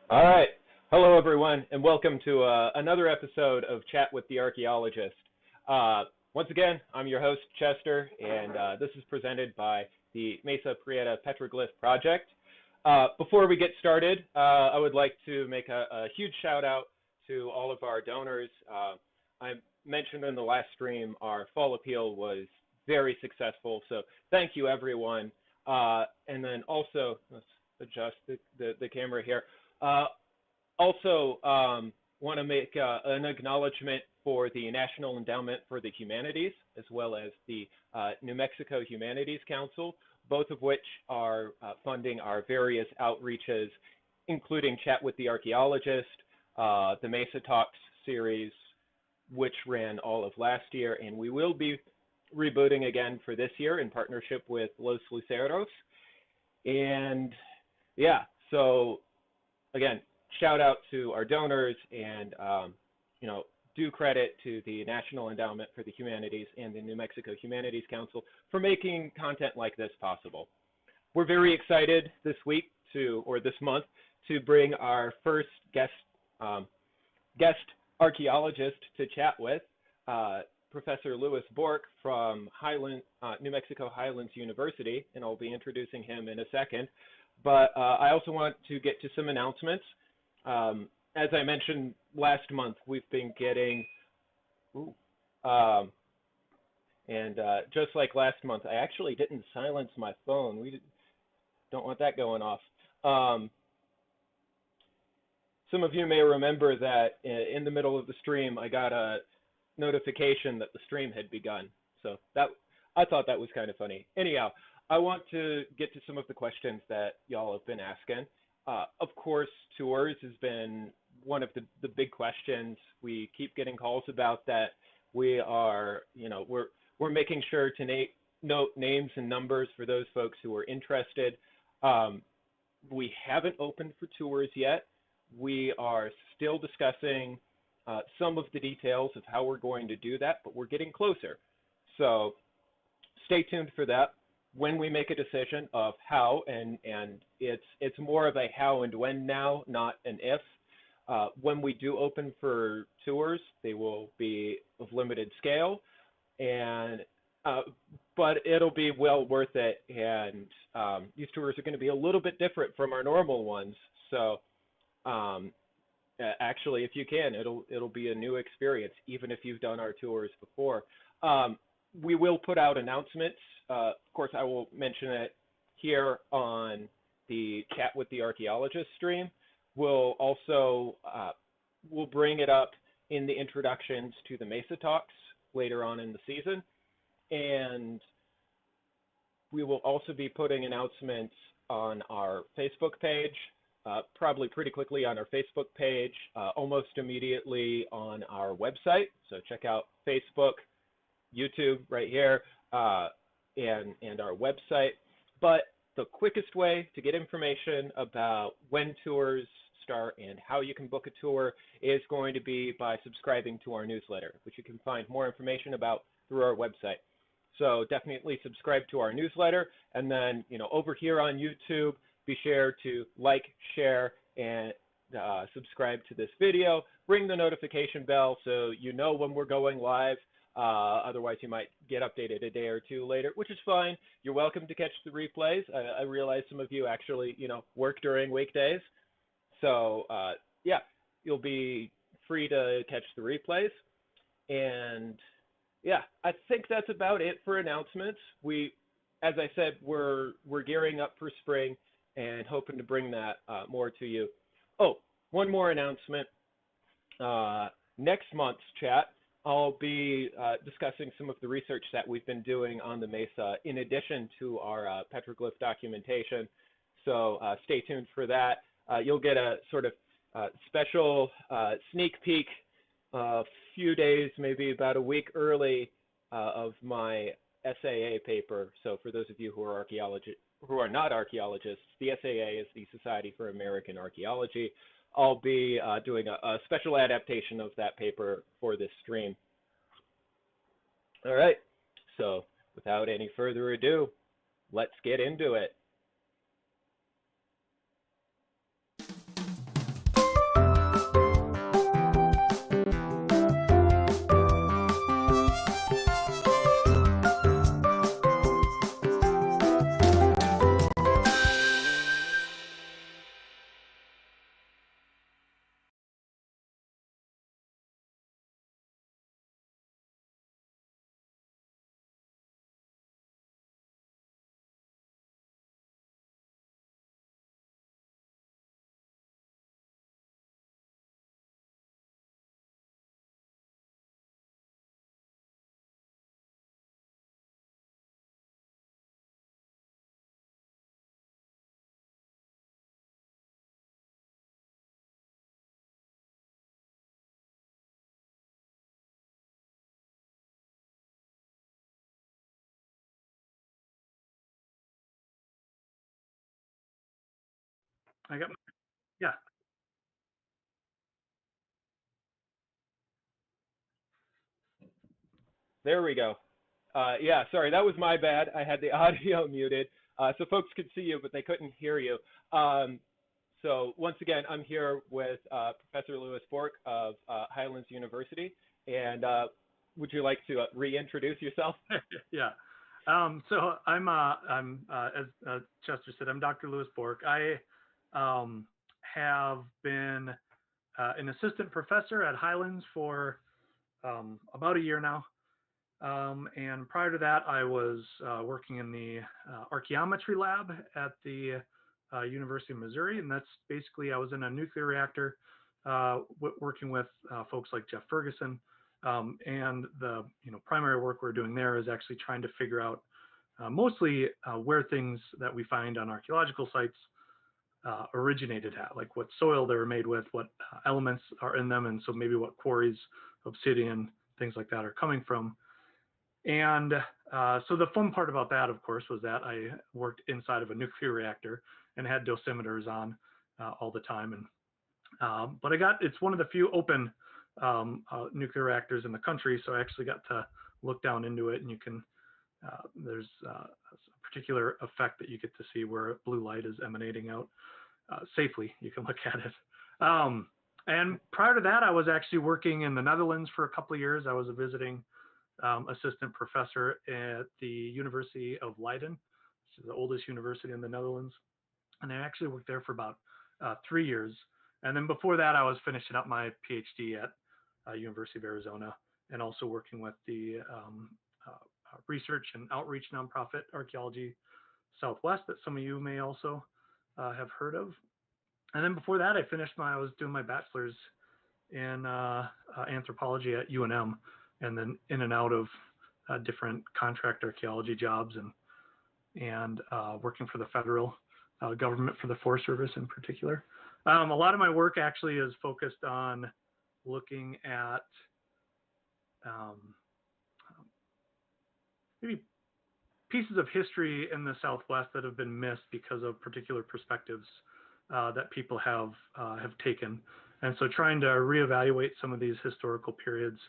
All right. Hello, everyone, and welcome to another episode of Chat with the Archaeologist. Once again, I'm your host, Chester, and this is presented by the Mesa Verde Petroglyph Project. Before we get started, I would like to make a huge shout out to all of our donors. I mentioned in the last stream, our fall appeal was very successful, so thank you, everyone. And then also, let's adjust the camera here. Also, want to make an acknowledgement for the National Endowment for the Humanities, as well as the New Mexico Humanities Council, both of which are funding our various outreaches, including Chat with the Archaeologist, the Mesa Talks series, which ran all of last year, and we will be rebooting again for this year in partnership with Los Luceros. And yeah, so again, shout out to our donors, and due credit to the National Endowment for the Humanities and the New Mexico Humanities Council for making content like this possible. We're very excited this month to bring our first guest archaeologist to chat with, Professor Lewis Borck from New Mexico Highlands University, and I'll be introducing him in a second. But I also want to get to some announcements. As I mentioned last month, we've been getting, just like last month, I actually didn't silence my phone. We don't want that going off. Some of you may remember that in the middle of the stream, I got a notification that the stream had begun. So I thought that was kind of funny. Anyhow, I want to get to some of the questions that y'all have been asking. Of course, tours has been one of the big questions. We keep getting calls about that. We are, we're making sure to note names and numbers for those folks who are interested. We haven't opened for tours yet. We are still discussing some of the details of how we're going to do that, but we're getting closer. So stay tuned for that. When we make a decision of how, and it's more of a how and when now, not an if. When we do open for tours, they will be of limited scale, and but it'll be well worth it. And these tours are going to be a little bit different from our normal ones. So actually, if you can, it'll be a new experience, even if you've done our tours before. We will put out announcements. Of course, I will mention it here on the Chat with the Archaeologist stream. We'll also we'll bring it up in the introductions to the Mesa Talks later on in the season. And we will also be putting announcements on our Facebook page, probably pretty quickly on our Facebook page, almost immediately on our website. So check out Facebook, YouTube right here, and our website. But the quickest way to get information about when tours start and how you can book a tour is going to be by subscribing to our newsletter, which you can find more information about through our website. So definitely subscribe to our newsletter, and then over here on YouTube, be sure to like, share, and subscribe to this video. Ring the notification bell so you know when we're going live. Otherwise, you might get updated a day or two later, which is fine. You're welcome to catch the replays. I realize some of you actually, work during weekdays. So, yeah, you'll be free to catch the replays. And, yeah, I think that's about it for announcements. As I said, we're gearing up for spring and hoping to bring that more to you. Oh, one more announcement. Next month's chat, I'll be discussing some of the research that we've been doing on the Mesa in addition to our petroglyph documentation. So stay tuned for that. You'll get a sort of special sneak peek a few days, maybe about a week early of my SAA paper. So for those of you who are not archaeologists, the SAA is the Society for American Archaeology. I'll be doing a special adaptation of that paper for this stream. All right, so without any further ado, let's get into it. I got, yeah. There we go. Yeah, sorry, that was my bad. I had the audio muted, so folks could see you, but they couldn't hear you. So once again, I'm here with Professor Lewis Borck of Highlands University, and would you like to reintroduce yourself? Yeah. So as Chester said, I'm Dr. Lewis Borck. I have been an assistant professor at Highlands for about a year now. And prior to that, I was working in the archaeometry lab at the University of Missouri. And that's basically, I was in a nuclear reactor working with folks like Jeff Ferguson. And the primary work we're doing there is actually trying to figure out mostly where things that we find on archaeological sites originated at, like what soil they were made with, what elements are in them, and so maybe what quarries, obsidian, things like that are coming from. And so the fun part about that, of course, was that I worked inside of a nuclear reactor and had dosimeters on all the time. And but it's one of the few open nuclear reactors in the country, so I actually got to look down into it, and you can there's a particular effect that you get to see where blue light is emanating out safely. You can look at it. And prior to that, I was actually working in the Netherlands for a couple of years. I was a visiting assistant professor at the University of Leiden, which is the oldest university in the Netherlands. And I actually worked there for about 3 years. And then before that, I was finishing up my PhD at University of Arizona, and also working with the research and outreach nonprofit Archaeology Southwest that some of you may also have heard of. And then before that, I was doing my bachelor's in anthropology at UNM, and then in and out of different contract archaeology jobs, and working for the federal government, for the Forest Service in particular. A lot of my work actually is focused on looking at maybe pieces of history in the Southwest that have been missed because of particular perspectives that people have taken. And so trying to reevaluate some of these historical periods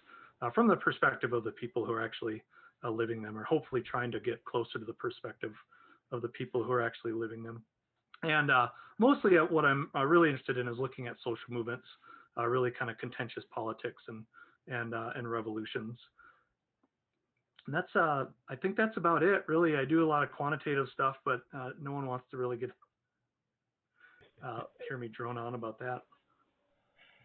from the perspective of the people who are actually living them, or hopefully trying to get closer to the perspective of the people who are actually living them. And mostly what I'm really interested in is looking at social movements, really kind of contentious politics and revolutions. And that's I think that's about it, really. I do a lot of quantitative stuff, but no one wants to really hear me drone on about that.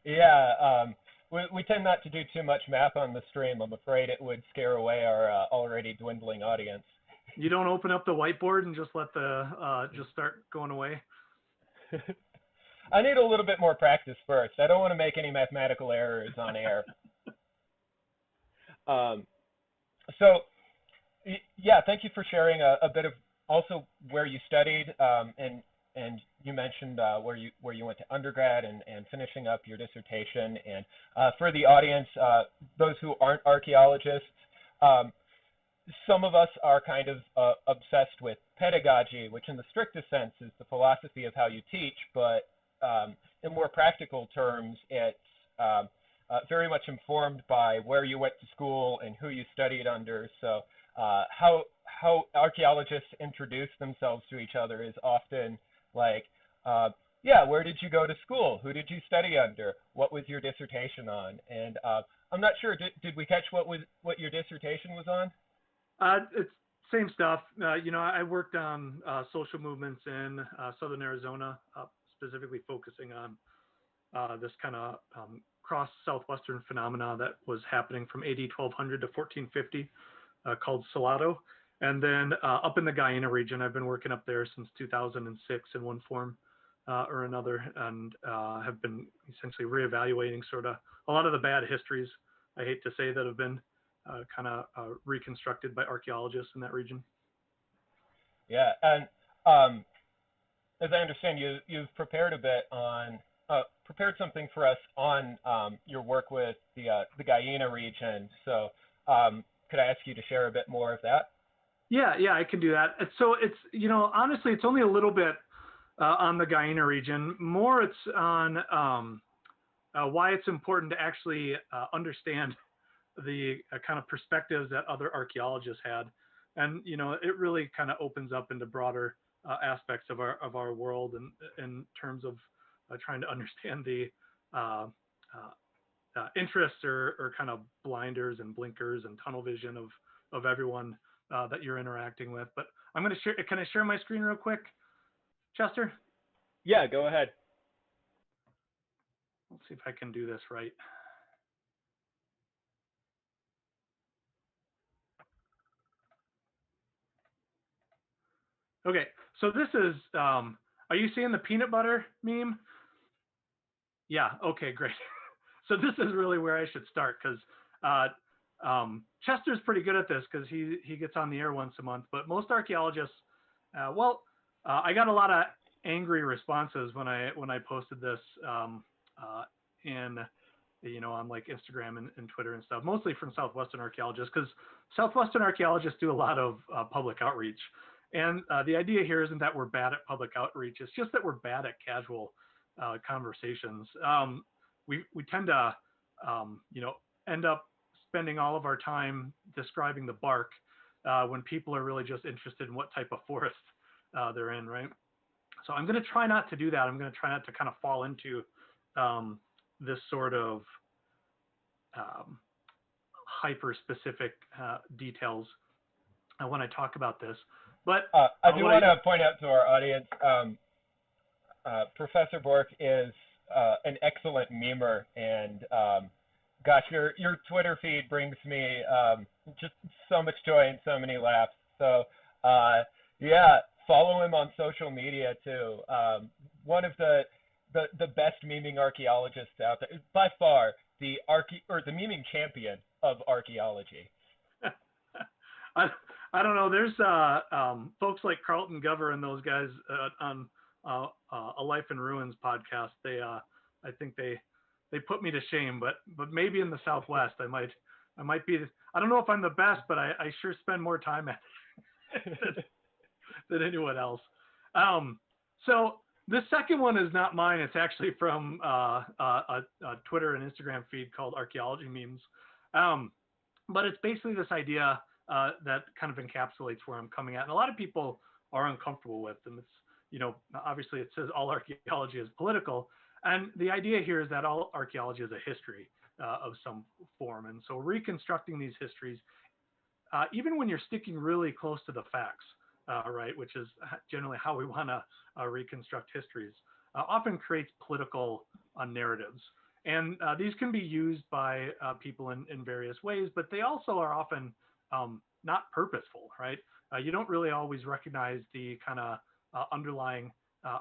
Yeah, we tend not to do too much math on the stream. I'm afraid it would scare away our already dwindling audience. You don't open up the whiteboard and just let just start going away? I need a little bit more practice first. I don't want to make any mathematical errors on air. So, yeah, thank you for sharing a bit of also where you studied, and you mentioned where you went to undergrad and finishing up your dissertation. And for the audience, those who aren't archaeologists, some of us are kind of obsessed with pedagogy, which in the strictest sense is the philosophy of how you teach, but in more practical terms, it's very much informed by where you went to school and who you studied under. So how archaeologists introduce themselves to each other is often like, yeah, where did you go to school? Who did you study under? What was your dissertation on? And I'm not sure, did we catch what your dissertation was on? It's same stuff. I worked on social movements in southern Arizona, specifically focusing on this kind of cross southwestern phenomena that was happening from AD 1200 to 1450, called Salado. And then up in the Gallina region, I've been working up there since 2006 in one form or another, and have been essentially reevaluating sort of a lot of the bad histories, I hate to say, that have been kind of reconstructed by archaeologists in that region. Yeah, and as I understand, you've prepared a bit on prepared something for us on your work with the Gallina region. So could I ask you to share a bit more of that? Yeah, I can do that. So it's honestly, it's only a little bit on the Gallina region. More it's on why it's important to actually understand the kind of perspectives that other archaeologists had. And, you know, it really kind of opens up into broader aspects of our world and in terms of trying to understand the interests or kind of blinders and blinkers and tunnel vision of everyone that you're interacting with. But I'm going to share, can I share my screen real quick, Chester? Yeah, go ahead. Let's see if I can do this right. Okay, so this is, are you seeing the peanut butter meme? Yeah, okay, great. So this is really where I should start because Chester's pretty good at this because he gets on the air once a month, but most archaeologists, I got a lot of angry responses when I posted this in, you know, on like Instagram and Twitter and stuff, mostly from Southwestern archaeologists, because Southwestern archaeologists do a lot of public outreach. And the idea here isn't that we're bad at public outreach, it's just that we're bad at casual conversations. We tend to, you know, end up spending all of our time describing the bark when people are really just interested in what type of forest they're in, right? So I'm going to try not to do that. I'm going to try not to kind of fall into this sort of hyper-specific details when I talk about this. But I do want to point out to our audience, Professor Borck is an excellent memer, and gosh, your Twitter feed brings me just so much joy and so many laughs. So yeah, follow him on social media too. One of the best memeing archaeologists out there, by far the memeing champion of archaeology. I don't know. There's folks like Carlton Gover and those guys on a Life in Ruins podcast. They I think they put me to shame, but maybe in the Southwest I might be. I don't know if I'm the best, but I sure spend more time at it than anyone else. So the second one is not mine. It's actually from a Twitter and Instagram feed called Archaeology Memes. But it's basically this idea that kind of encapsulates where I'm coming at. And a lot of people are uncomfortable with them. It's, you know, obviously it says all archaeology is political. And the idea here is that all archaeology is a history of some form. And so reconstructing these histories, even when you're sticking really close to the facts, right, which is generally how we want to reconstruct histories, often creates political narratives. And these can be used by people in various ways, but they also are often not purposeful, right? You don't really always recognize the kind of underlying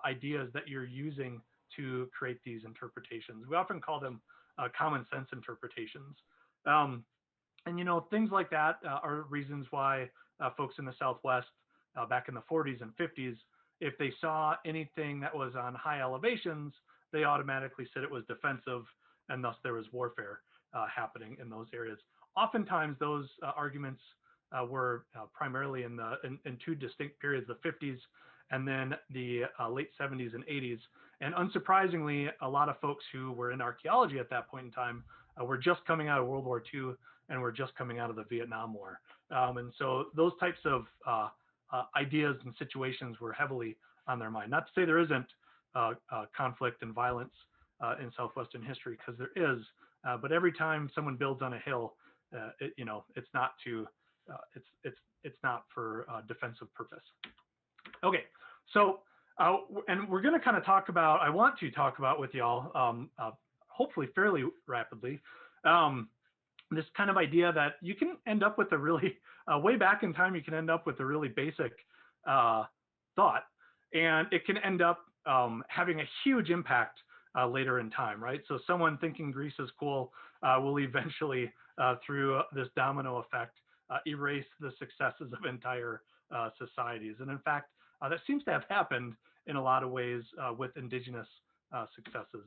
ideas that you're using to create these interpretations. We often call them common sense interpretations. And, you know, things like that are reasons why folks in the Southwest back in the 40s and 50s, if they saw anything that was on high elevations, they automatically said it was defensive, and thus there was warfare happening in those areas. Oftentimes, those arguments were primarily in two distinct periods, the 50s and then the late 70s and 80s. And unsurprisingly, a lot of folks who were in archaeology at that point in time were just coming out of World War II and were just coming out of the Vietnam War. And so those types of ideas and situations were heavily on their mind. Not to say there isn't conflict and violence in Southwestern history, because there is, but every time someone builds on a hill, you know, it's not to, it's not for defensive purpose. Okay, so and we're going to kind of talk about, I want to talk about with y'all, hopefully fairly rapidly, this kind of idea that you can end up with a really, way back in time, you can end up with a really basic thought, and it can end up having a huge impact later in time, right? So someone thinking Greece is cool will eventually, through this domino effect, erase the successes of entire societies. And in fact, that seems to have happened in a lot of ways with indigenous successes.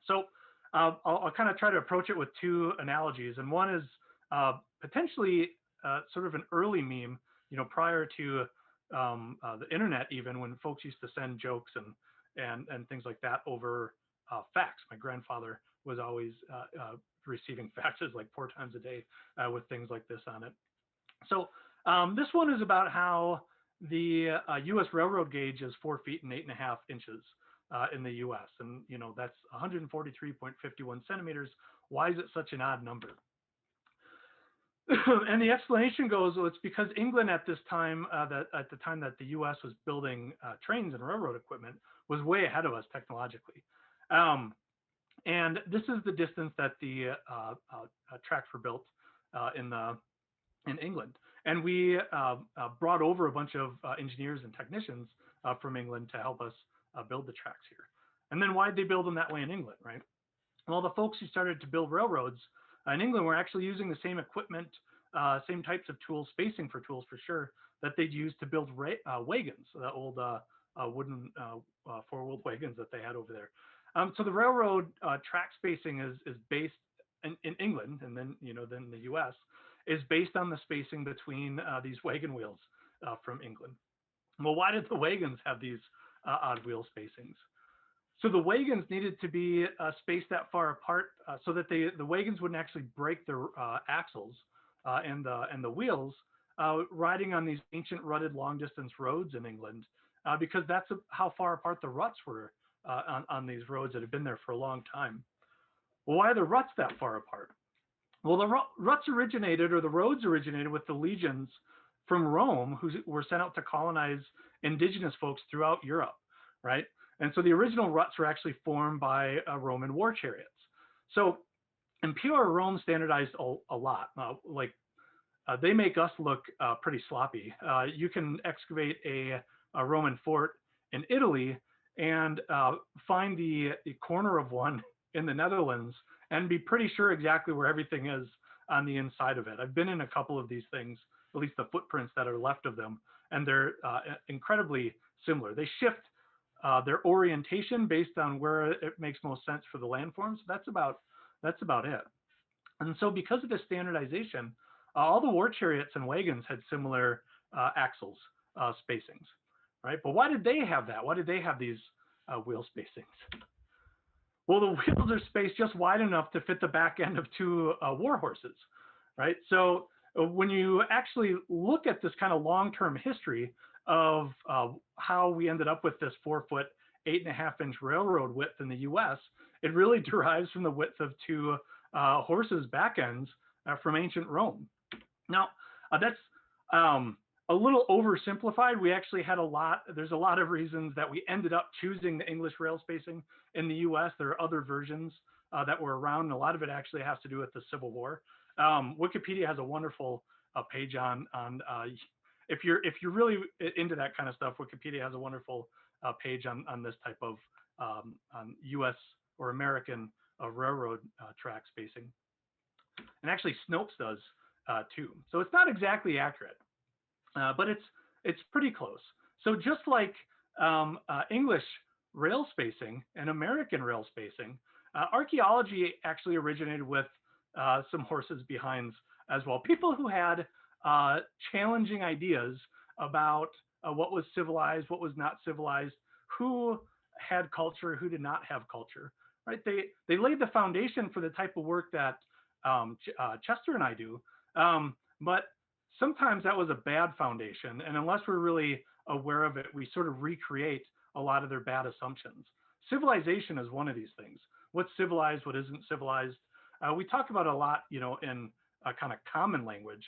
So I'll kind of try to approach it with two analogies. And one is potentially sort of an early meme, you know, prior to the internet, even when folks used to send jokes and things like that over fax. My grandfather was always receiving faxes like 4 times a day with things like this on it. So this one is about how the U.S. railroad gauge is 4 feet and 8.5 inches in the U.S. And, you know, that's 143.51 centimeters. Why is it such an odd number? And the explanation goes, well, it's because England at this time, at the time that the U.S. was building trains and railroad equipment, was way ahead of us technologically. And this is the distance that the tracks were built in England. And we brought over a bunch of engineers and technicians from England to help us build the tracks here. And then why did they build them that way in England, right? Well, the folks who started to build railroads in England were actually using the same equipment, same types of tools, spacing for tools for sure, that they'd use to build wagons, the old wooden 4-wheeled wagons that they had over there. So the railroad track spacing is based in England, and then then the U.S. is based on the spacing between these wagon wheels from England. Well, why did the wagons have these odd wheel spacings? So the wagons needed to be spaced that far apart so that the wagons wouldn't actually break their axles and the wheels riding on these ancient rutted long distance roads in England, because that's how far apart the ruts were on these roads that had been there for a long time. Well, why are the ruts that far apart? Well, the ruts originated, or the roads originated, with the legions from Rome who were sent out to colonize indigenous folks throughout Europe, right? And so the original ruts were actually formed by Roman war chariots. So Imperial Rome standardized a lot. They make us look pretty sloppy. You can excavate a Roman fort in Italy and find the corner of one in the Netherlands and be pretty sure exactly where everything is on the inside of it. I've been in a couple of these things, at least the footprints that are left of them, and they're incredibly similar. They shift their orientation based on where it makes most sense for the landforms. That's about it. And so because of this standardization, all the war chariots and wagons had similar axles spacings, right? But why did they have that? Why did they have these wheel spacings? Well, the wheels are spaced just wide enough to fit the back end of 2 war horses, right? So when you actually look at this kind of long-term history of how we ended up with this 4-foot, 8.5-inch railroad width in the U.S., it really derives from the width of 2 horses' back ends from ancient Rome. Now, that's a little oversimplified. We actually had there's a lot of reasons that we ended up choosing the English rail spacing in the U.S. There are other versions that were around, and a lot of it actually has to do with the Civil War. Wikipedia has a wonderful page on if you're really into that kind of stuff. Wikipedia has a wonderful page on this type of on U.S. or American railroad track spacing, and actually Snopes does too. So it's not exactly accurate, but it's pretty close. So just like English rail spacing and American rail spacing, archaeology actually originated with some horses' behinds as well. People who had challenging ideas about what was civilized, what was not civilized, who had culture, who did not have culture, right? They laid the foundation for the type of work that Chester and I do, but sometimes that was a bad foundation, and unless we're really aware of it, we sort of recreate a lot of their bad assumptions. Civilization is one of these things. What's civilized, what isn't civilized? We talk about it a lot, in a kind of common language.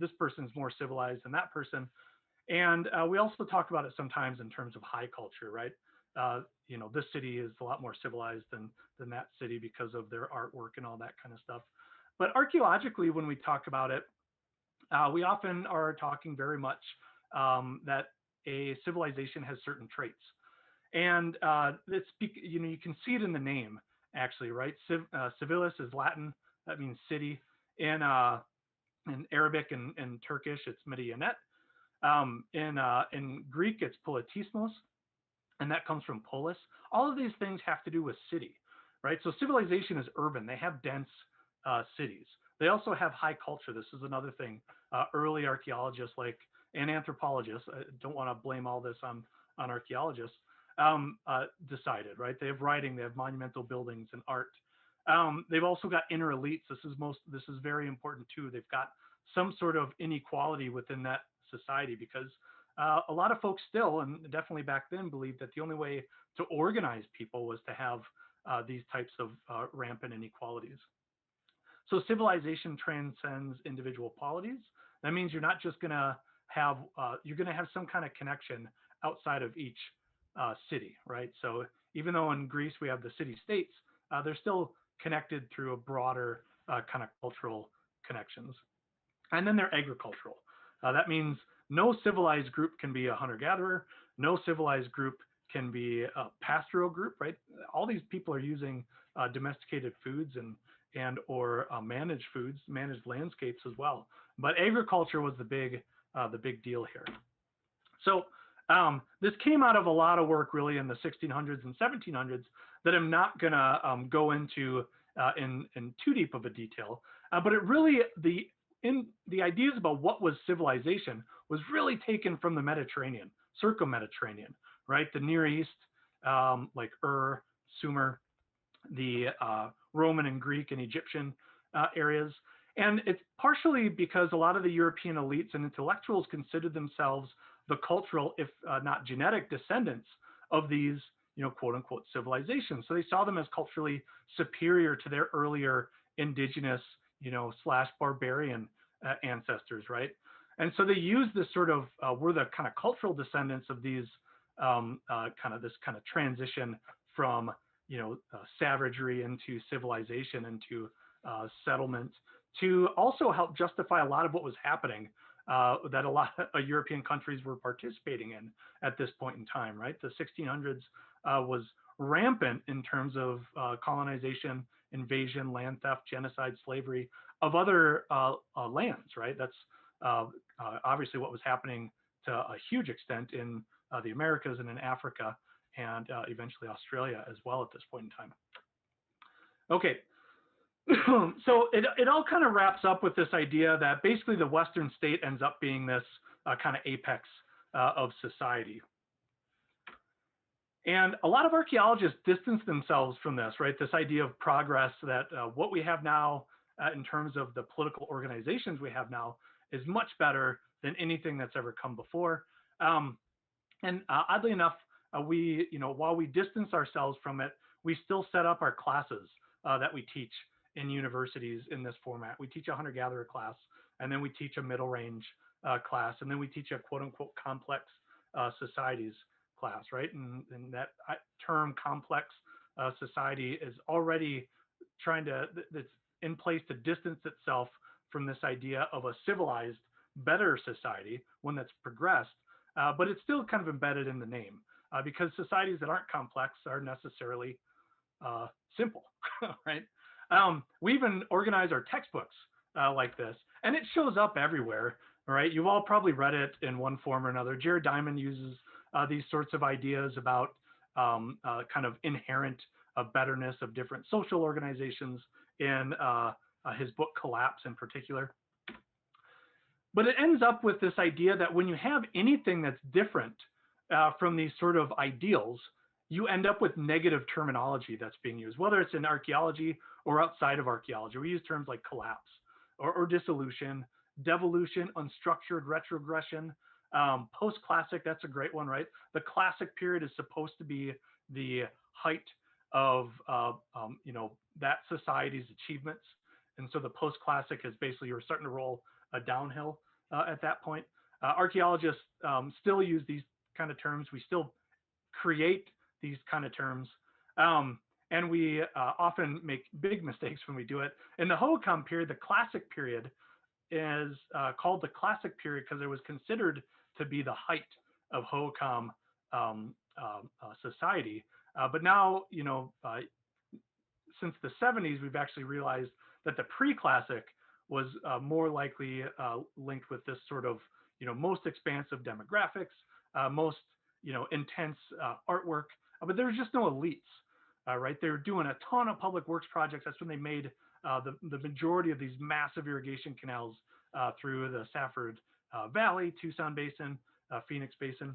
This person's more civilized than that person. And we also talk about it sometimes in terms of high culture, right? This city is a lot more civilized than that city because of their artwork and all that kind of stuff. But archaeologically, when we talk about it, we often are talking very much that a civilization has certain traits. And you can see it in the name, actually, right? Civilis is Latin. That means city. In Arabic and Turkish, it's Medianet. In Greek, it's politismos, and that comes from polis. All of these things have to do with city, right? So civilization is urban. They have dense cities. They also have high culture. This is another thing. Early archaeologists like and anthropologists, I don't want to blame all this on archaeologists, decided, right? They have writing, they have monumental buildings and art. They've also got inner elites. This is very important too. They've got some sort of inequality within that society, because a lot of folks still, and definitely back then, believed that the only way to organize people was to have these types of rampant inequalities. So civilization transcends individual polities. That means you're not just going to have, you're going to have some kind of connection outside of each city, right? So even though in Greece we have the city-states, they're still connected through a broader kind of cultural connections. And then they're agricultural. That means no civilized group can be a hunter-gatherer. No civilized group can be a pastoral group, right? All these people are using domesticated foods and or managed foods, managed landscapes as well. But agriculture was the big deal here. So this came out of a lot of work really in the 1600s and 1700s that I'm not gonna go into in too deep of a detail. But it really, the ideas about what was civilization was really taken from the Mediterranean, circum-Mediterranean, right? The Near East, like Sumer, the Roman and Greek and Egyptian areas. And it's partially because a lot of the European elites and intellectuals considered themselves the cultural, if not genetic, descendants of these, quote unquote, civilizations. So they saw them as culturally superior to their earlier indigenous, / barbarian ancestors, right? And so they used this sort of, we're the kind of cultural descendants of these, this kind of transition from, savagery into civilization, into settlement, to also help justify a lot of what was happening that a lot of European countries were participating in at this point in time, right? The 1600s was rampant in terms of colonization, invasion, land theft, genocide, slavery of other lands, right? That's obviously what was happening to a huge extent in the Americas and in Africa, and eventually Australia as well at this point in time. Okay, so it all kind of wraps up with this idea that basically the Western state ends up being this kind of apex of society. And a lot of archaeologists distance themselves from this, right? This idea of progress, that what we have now in terms of the political organizations we have now is much better than anything that's ever come before. And oddly enough, we, while we distance ourselves from it, we still set up our classes that we teach in universities in this format. We teach a hunter-gatherer class, and then we teach a middle range class, and then we teach a quote unquote complex societies class, right? And that term complex society is already it's in place to distance itself from this idea of a civilized, better society, one that's progressed, but it's still kind of embedded in the name because societies that aren't complex are necessarily simple, right? We even organize our textbooks like this, and it shows up everywhere, right? You've all probably read it in one form or another. Jared Diamond uses these sorts of ideas about kind of inherent betterness of different social organizations in his book Collapse in particular. But it ends up with this idea that when you have anything that's different from these sort of ideals, you end up with negative terminology that's being used, whether it's in archaeology or outside of archaeology. We use terms like collapse or dissolution, devolution, unstructured retrogression, post-classic, that's a great one, right? The classic period is supposed to be the height of, that society's achievements. And so the post-classic is basically you're starting to roll downhill at that point. Archaeologists still use these kind of terms. We still create these kind of terms. And we often make big mistakes when we do it. In the Hohokam period, the classic period is called the classic period because it was considered to be the height of Hohokam society. But now, since the 70s, we've actually realized that the pre-classic was more likely linked with this sort of, most expansive demographics, most, intense artwork, but there was just no elites, right? They were doing a ton of public works projects. That's when they made the majority of these massive irrigation canals through the Safford Valley, Tucson Basin, Phoenix Basin.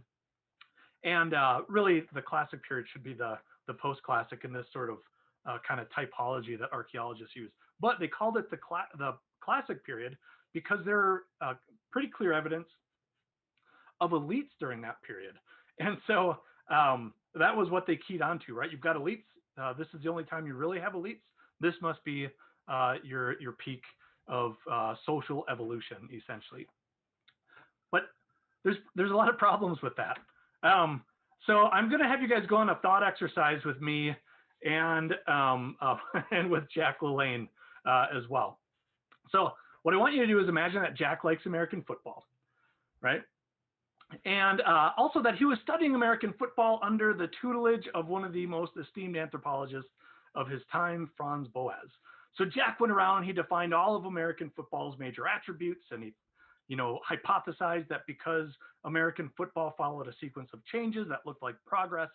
And really, the classic period should be the post-classic in this sort of kind of typology that archaeologists use. But they called it the classic period because there are pretty clear evidence of elites during that period. And so that was what they keyed onto, right? You've got elites. This is the only time you really have elites. This must be your peak of social evolution, essentially. But there's a lot of problems with that. So I'm going to have you guys go on a thought exercise with me and with Jack LaLanne as well. So what I want you to do is imagine that Jack likes American football, right? And also that he was studying American football under the tutelage of one of the most esteemed anthropologists of his time, Franz Boas. So Jack went around, he defined all of American football's major attributes, and he hypothesized that because American football followed a sequence of changes that looked like progress,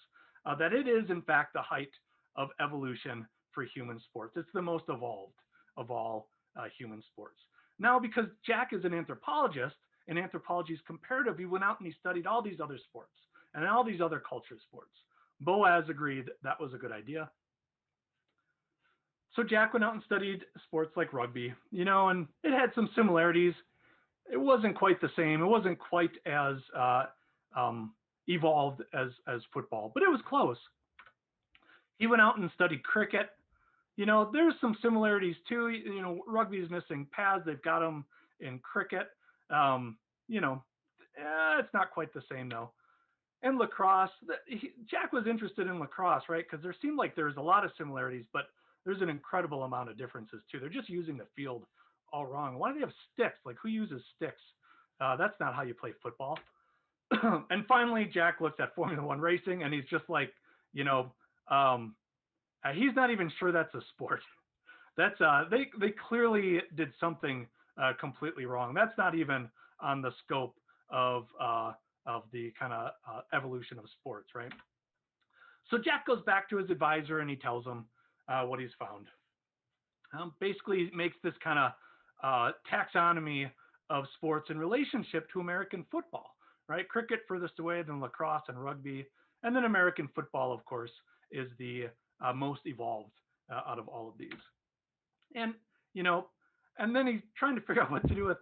that it is in fact the height of evolution for human sports. It's the most evolved of all human sports. Now, because Jack is an anthropologist, and anthropology is comparative, he went out and he studied all these other sports and all these other culture sports. Boas agreed that was a good idea. So Jack went out and studied sports like rugby, and it had some similarities. It wasn't quite the same. It wasn't quite as evolved as football, but it was close. He went out and studied cricket. There's some similarities too. Rugby is missing pads. They've got them in cricket. It's not quite the same though. And lacrosse, Jack was interested in lacrosse, right? Because there seemed like there's a lot of similarities, but there's an incredible amount of differences too. They're just using the field all wrong. Why do they have sticks? Like, who uses sticks? That's not how you play football. And finally, Jack looks at Formula One racing, and he's just like, he's not even sure that's a sport. That's they clearly did something completely wrong. That's not even on the scope of the kind of evolution of sports, right? So Jack goes back to his advisor and he tells him what he's found. Basically, makes this kind of taxonomy of sports in relationship to American football, right? Cricket furthest away, then lacrosse and rugby, and then American football, of course, is the most evolved out of all of these. And and then he's trying to figure out what to do with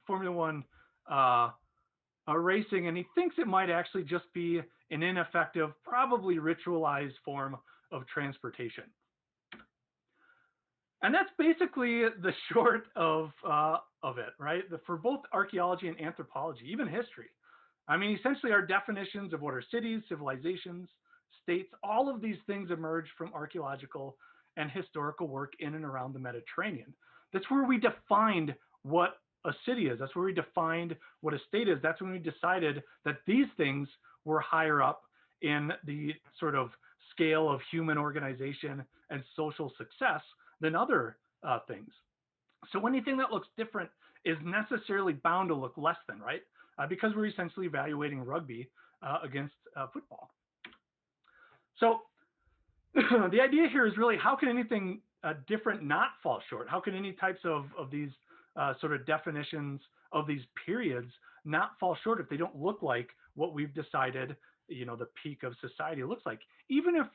Formula One racing, and he thinks it might actually just be an ineffective, probably ritualized form of transportation. And that's basically the short of it, right? For both archaeology and anthropology, even history. I mean, essentially our definitions of what are cities, civilizations, states, all of these things emerge from archaeological and historical work in and around the Mediterranean. That's where we defined what a city is. That's where we defined what a state is. That's when we decided that these things were higher up in the sort of scale of human organization and social success than other things. So anything that looks different is necessarily bound to look less than, right? Because we're essentially evaluating rugby against football. So the idea here is really, how can anything different not fall short? How can any types of these sort of definitions of these periods not fall short if they don't look like what we've decided, the peak of society looks like? Even if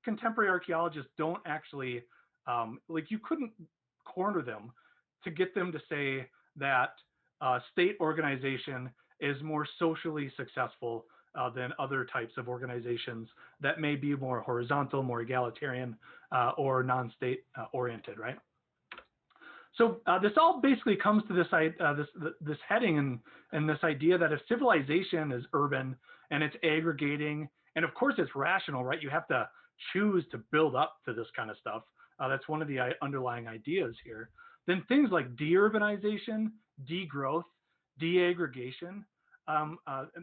contemporary archaeologists don't actually, you couldn't corner them to get them to say that state organization is more socially successful than other types of organizations that may be more horizontal, more egalitarian, or non-state oriented, right? So this all basically comes to this heading and this idea that if civilization is urban and it's aggregating, and of course it's rational, right? You have to choose to build up to this kind of stuff. That's one of the underlying ideas here. Then things like deurbanization, degrowth, deaggregation,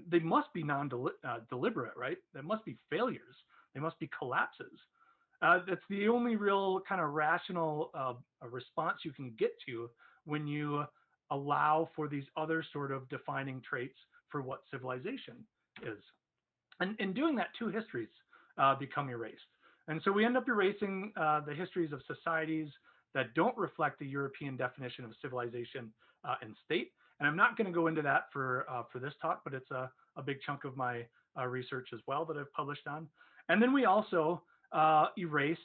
they must be non-deliberate, right? They must be failures. They must be collapses. That's the only real kind of rational response you can get to when you allow for these other sort of defining traits for what civilization is. And in doing that, two histories become erased. And so we end up erasing the histories of societies that don't reflect the European definition of civilization and state. And I'm not going to go into that for this talk, but it's a big chunk of my research as well that I've published on. And then we also erase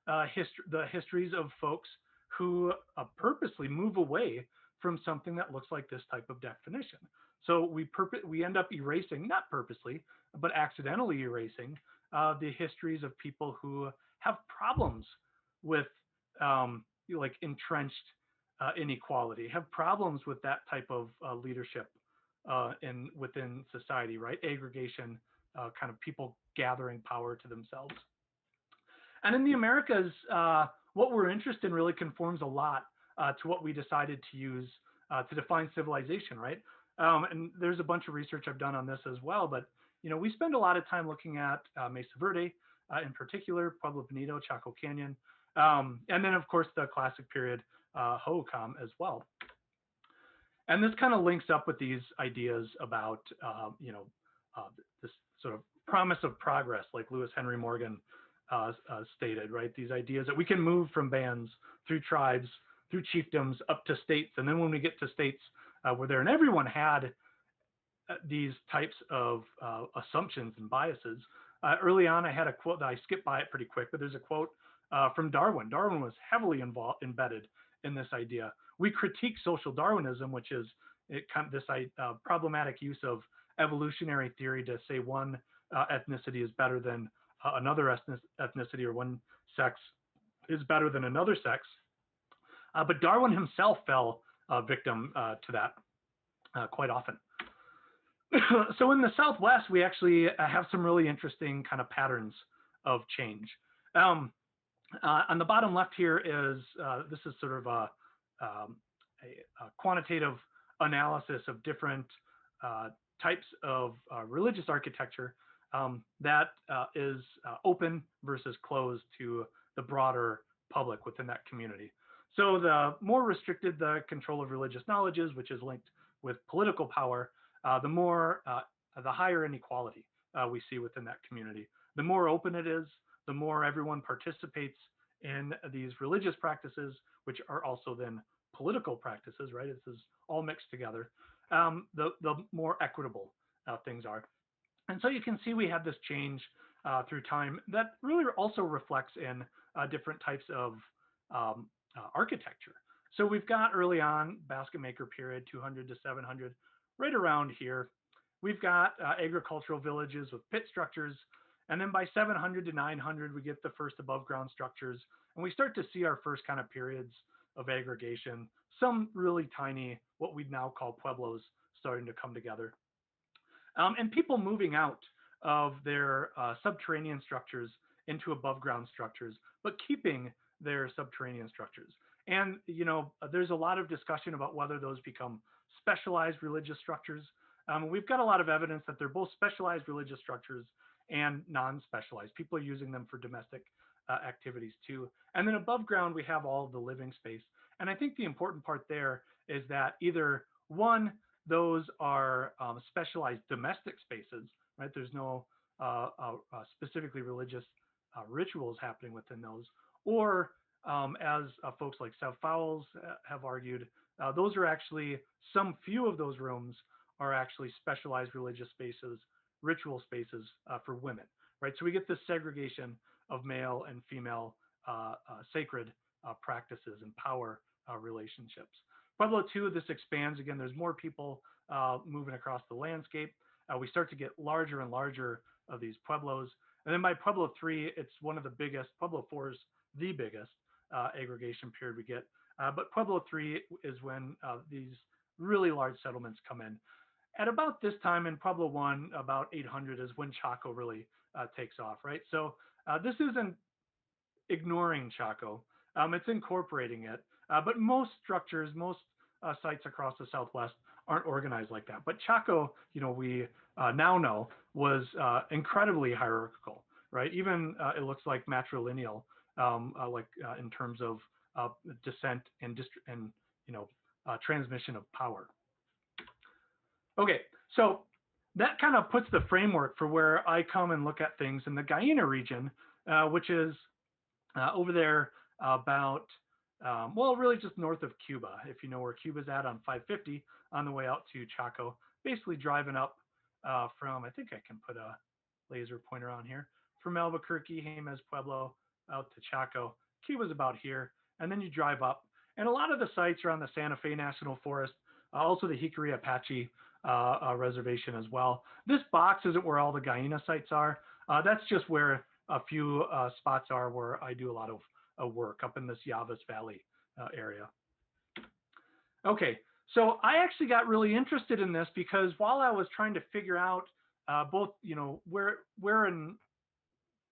the histories of folks who purposely move away from something that looks like this type of definition. So we end up erasing, not purposely, but accidentally erasing the histories of people who have problems with like entrenched inequality, have problems with that type of leadership within society, right? Aggregation, kind of people gathering power to themselves. And in the Americas, what we're interested in really conforms a lot to what we decided to use to define civilization, right? And there's a bunch of research I've done on this as well, but we spend a lot of time looking at Mesa Verde in particular, Pueblo Bonito, Chaco Canyon, and then of course the classic period, Hohokam as well. And this kind of links up with these ideas about, this sort of promise of progress, like Lewis Henry Morgan stated, right? These ideas that we can move from bands through tribes, through chiefdoms up to states. And then when we get to states, we're there, and everyone had these types of assumptions and biases. Early on, I had a quote that I skipped by it pretty quick, but there's a quote from Darwin. Darwin was heavily embedded in this idea. We critique social Darwinism, which is this problematic use of evolutionary theory to say one ethnicity is better than another ethnicity, or one sex is better than another sex. But Darwin himself fell victim to that quite often. So in the Southwest, we actually have some really interesting kind of patterns of change. On the bottom left here is, this is sort of a quantitative analysis of different types of religious architecture that is open versus closed to the broader public within that community. So the more restricted the control of religious knowledge is, which is linked with political power, the higher inequality we see within that community. The more open it is, the more everyone participates in these religious practices, which are also then political practices, right? This is all mixed together. The more equitable things are. And so you can see we have this change through time that really also reflects in different types of architecture. So we've got early on basket maker period, 200 to 700, right around here. We've got agricultural villages with pit structures. And then by 700 to 900, we get the first above ground structures. And we start to see our first kind of periods of aggregation, some really tiny, what we now call pueblos, starting to come together. And people moving out of their subterranean structures into above ground structures, but keeping their subterranean structures. And, there's a lot of discussion about whether those become specialized religious structures. We've got a lot of evidence that they're both specialized religious structures and non-specialized. People are using them for domestic activities too. And then above ground, we have all of the living space. And I think the important part there is that either one, those are specialized domestic spaces, right? There's no specifically religious rituals happening within those. Or as folks like South Fowles have argued, those are actually, some few of those rooms are actually specialized religious spaces, ritual spaces for women, right? So we get this segregation of male and female sacred practices and power relationships. Pueblo 2, this expands again. There's more people moving across the landscape. We start to get larger and larger of these pueblos. And then by Pueblo 3, it's one of the biggest. Pueblo 4 is the biggest aggregation period we get. But Pueblo 3 is when these really large settlements come in. At about this time in Pueblo 1, about 800 is when Chaco really takes off, right? So this isn't ignoring Chaco. It's incorporating it. But most structures, most sites across the Southwest aren't organized like that. But Chaco, we now know was incredibly hierarchical, right? Even it looks like matrilineal, in terms of descent and transmission of power. Okay, so that kind of puts the framework for where I come and look at things in the Gallina region, which is over there about well, really just north of Cuba, if you know where Cuba's at on 550 on the way out to Chaco, basically driving up from, I think I can put a laser pointer on here, from Albuquerque, Jemez Pueblo, out to Chaco. Cuba's about here, and then you drive up. And a lot of the sites are on the Santa Fe National Forest, also the Hickory Apache reservation as well. This box isn't where all the Gallina sites are. That's just where a few spots are where I do a lot of work up in this Llaves Valley area. Okay, so I actually got really interested in this because while I was trying to figure out both, where and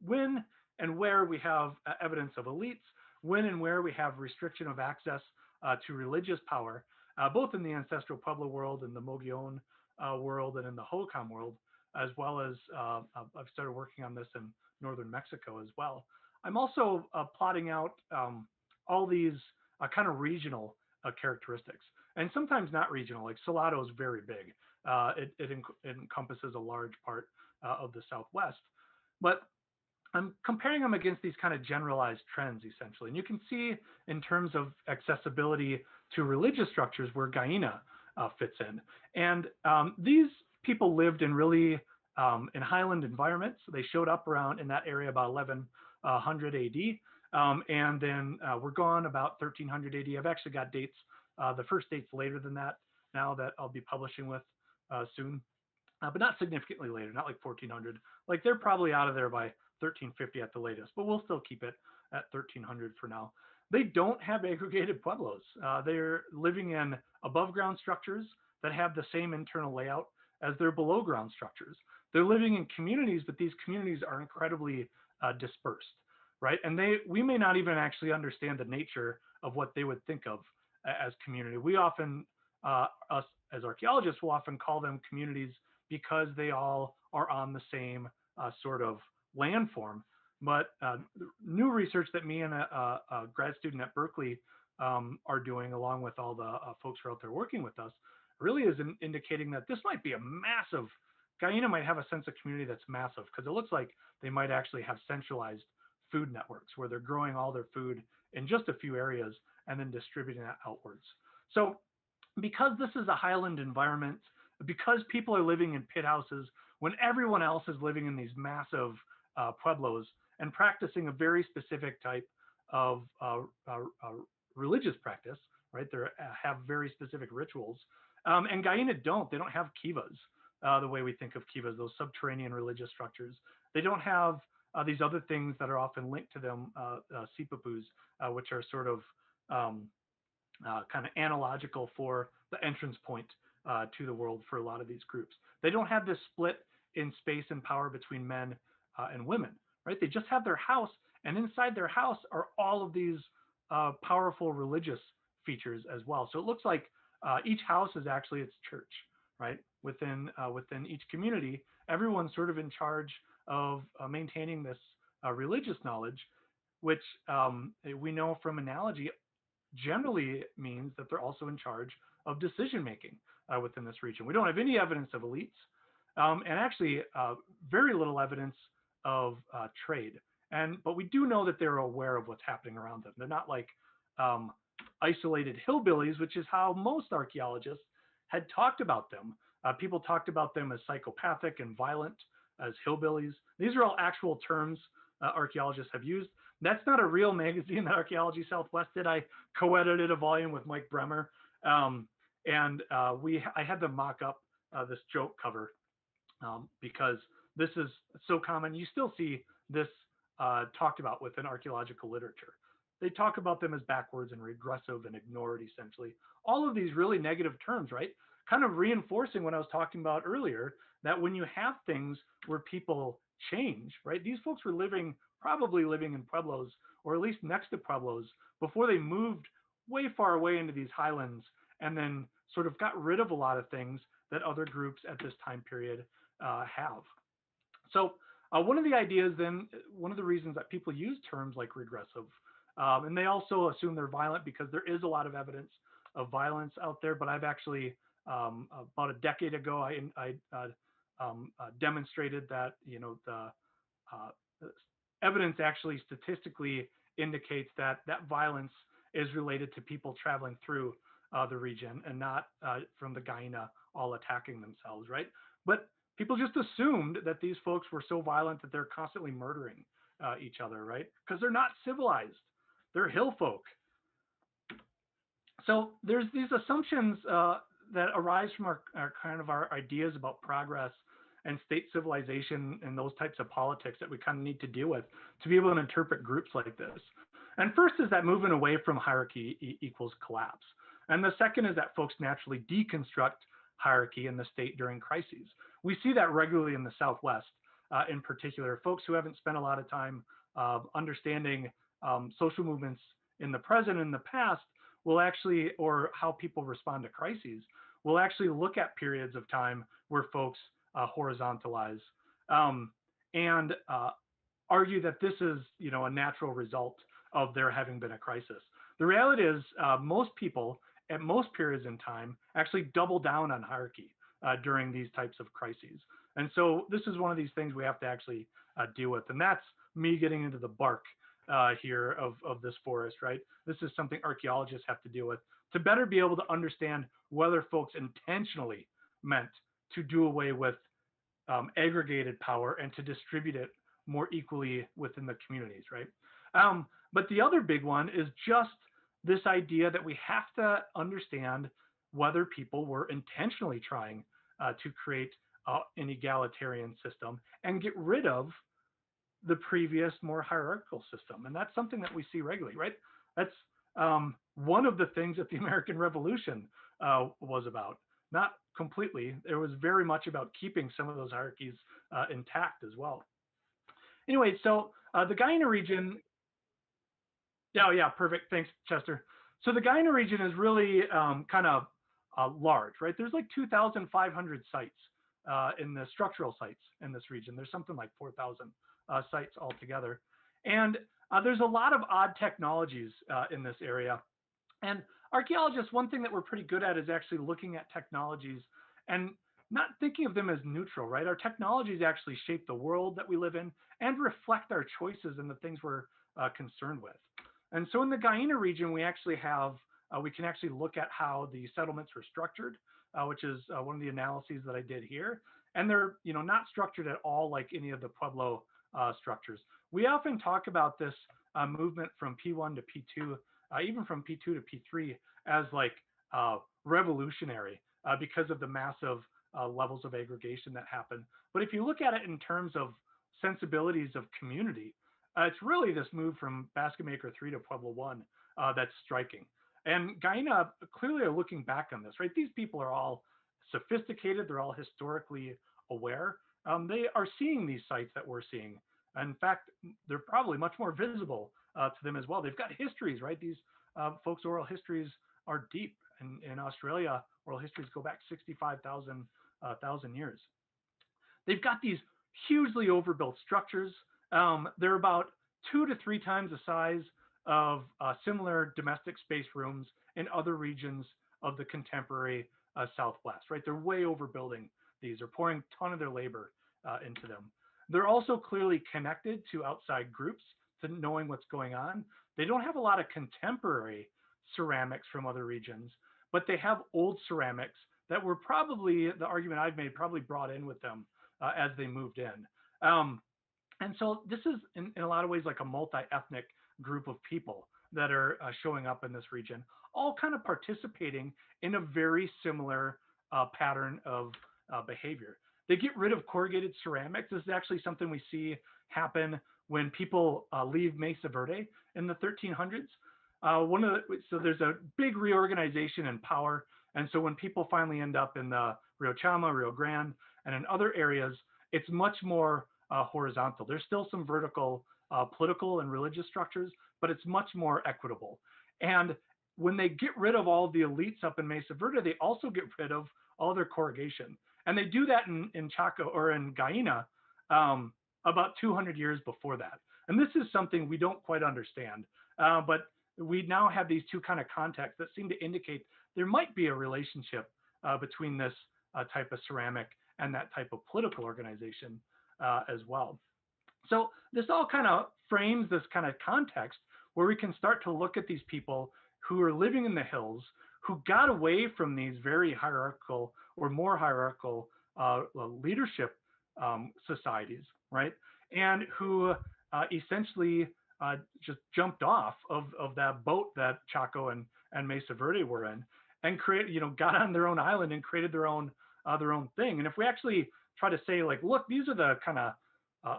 when and where we have evidence of elites, when and where we have restriction of access to religious power, both in the ancestral Pueblo world and the Mogollon world and in the Hohokam world, as well as I've started working on this in northern Mexico as well. I'm also plotting out all these kind of regional characteristics, and sometimes not regional. Like Salado is very big. It encompasses a large part of the Southwest, but I'm comparing them against these kind of generalized trends, essentially. And you can see in terms of accessibility to religious structures where Gallina fits in. And these people lived in really in highland environments. They showed up around in that area about 1100 AD. And then we're gone about 1300 AD. I've actually got dates, the first dates later than that now that I'll be publishing with soon. But not significantly later, not like 1400. Like they're probably out of there by 1350 at the latest, but we'll still keep it at 1300 for now. They don't have aggregated pueblos. They're living in above ground structures that have the same internal layout as their below ground structures. They're living in communities, but these communities are incredibly dispersed, right? And we may not even actually understand the nature of what they would think of as community. We often, us as archaeologists, will often call them communities because they all are on the same sort of landform. But new research that me and a grad student at Berkeley are doing, along with all the folks who are out there working with us, really is indicating that this might be a massive, Gallina might have a sense of community that's massive, because it looks like they might actually have centralized food networks where they're growing all their food in just a few areas and then distributing that outwards. So because this is a highland environment, because people are living in pit houses when everyone else is living in these massive pueblos and practicing a very specific type of religious practice, right? They have very specific rituals. And Gallina don't. They don't have kivas the way we think of kivas, those subterranean religious structures. They don't have these other things that are often linked to them, sipapus, which are sort of kind of analogical for the entrance point to the world for a lot of these groups. They don't have this split in space and power between men and women, right? They just have their house, and inside their house are all of these powerful religious features as well. So it looks like each house is actually its church, right? Within each community, everyone's sort of in charge of maintaining this religious knowledge, which we know from analogy generally means that they're also in charge of decision making within this region. We don't have any evidence of elites, and actually very little evidence of trade. But we do know that they're aware of what's happening around them. They're not like isolated hillbillies, which is how most archaeologists had talked about them. People talked about them as psychopathic and violent, as hillbillies. These are all actual terms archaeologists have used. That's not a real magazine that Archaeology Southwest did. I co-edited a volume with Mike Bremer, and I had them mock up this joke cover because this is so common. You still see this talked about within archaeological literature. They talk about them as backwards and regressive and ignored, essentially. All of these really negative terms, right? Kind of reinforcing what I was talking about earlier, that when you have things where people change, right? These folks were probably living in pueblos, or at least next to pueblos, before they moved way far away into these highlands and then sort of got rid of a lot of things that other groups at this time period have. So one of the ideas then, one of the reasons that people use terms like regressive, and they also assume they're violent because there is a lot of evidence of violence out there, but I've actually, about a decade ago, I demonstrated that, the evidence actually statistically indicates that violence is related to people traveling through the region and not from the Gallina all attacking themselves, right? But people just assumed that these folks were so violent that they're constantly murdering each other, right? Because they're not civilized. They're hill folk. So there's these assumptions that arise from our ideas about progress and state civilization and those types of politics that we kind of need to deal with to be able to interpret groups like this. And first is that movement away from hierarchy equals collapse. And the second is that folks naturally deconstruct hierarchy in the state during crises. We see that regularly in the Southwest, in particular. Folks who haven't spent a lot of time understanding social movements in the present and the past will actually, or how people respond to crises, will actually look at periods of time where folks horizontalize and argue that this is, a natural result of there having been a crisis. The reality is most people at most periods in time actually double down on hierarchy during these types of crises. And so this is one of these things we have to actually deal with. And that's me getting into the bark here of this forest, right? This is something archaeologists have to deal with to better be able to understand whether folks intentionally meant to do away with aggregated power and to distribute it more equally within the communities, right? But the other big one is just this idea that we have to understand whether people were intentionally trying to create an egalitarian system and get rid of the previous more hierarchical system. And that's something that we see regularly, right? That's one of the things that the American Revolution was about. Not completely. It was very much about keeping some of those hierarchies intact as well. Anyway, so the Gallina region, yeah, perfect. Thanks, Chester. So the Gallina region is really kind of large, right? There's like 2,500 sites in the structural sites in this region. There's something like 4,000 sites altogether. And there's a lot of odd technologies in this area. And archaeologists, one thing that we're pretty good at is actually looking at technologies and not thinking of them as neutral, right? Our technologies actually shape the world that we live in and reflect our choices and the things we're concerned with. And so in the Gallina region, we actually have, we can actually look at how the settlements were structured, which is one of the analyses that I did here. And they're, not structured at all like any of the Pueblo structures. We often talk about this movement from P1 to P2, even from P2 to P3 as like revolutionary because of the massive levels of aggregation that happen. But if you look at it in terms of sensibilities of community, it's really this move from Basket Maker 3 to Pueblo 1 that's striking. And Gallina clearly are looking back on this, right? These people are all sophisticated. They're all historically aware. They are seeing these sites that we're seeing. In fact, they're probably much more visible to them as well. They've got histories, right? These folks' oral histories are deep. And in Australia, oral histories go back 65,000 years. They've got these hugely overbuilt structures. They're about 2 to 3 times the size of similar domestic space rooms in other regions of the contemporary Southwest, right? They're way overbuilding these. They're pouring a ton of their labor into them. They're also clearly connected to outside groups, to knowing what's going on. They don't have a lot of contemporary ceramics from other regions, but they have old ceramics that were probably, the argument I've made, probably brought in with them as they moved in. And so this is in a lot of ways like a multi-ethnic group of people that are showing up in this region, all kind of participating in a very similar pattern of behavior. They get rid of corrugated ceramics. This is actually something we see happen when people leave Mesa Verde in the 1300s. So there's a big reorganization in power. And so when people finally end up in the Rio Chama, Rio Grande, and in other areas, it's much more horizontal. There's still some vertical political and religious structures, but it's much more equitable. And when they get rid of all the elites up in Mesa Verde, they also get rid of all their corrugation. And they do that in Chaco or in Gallina about 200 years before that. And this is something we don't quite understand, but we now have these two kind of contexts that seem to indicate there might be a relationship between this type of ceramic and that type of political organization as well. So this all kind of frames this kind of context where we can start to look at these people who are living in the hills, who got away from these very hierarchical or more hierarchical leadership societies, right? And who essentially just jumped off of that boat that Chaco and Mesa Verde were in, and got on their own island and created their own thing. And if we actually try to say, like, look, these are the kind of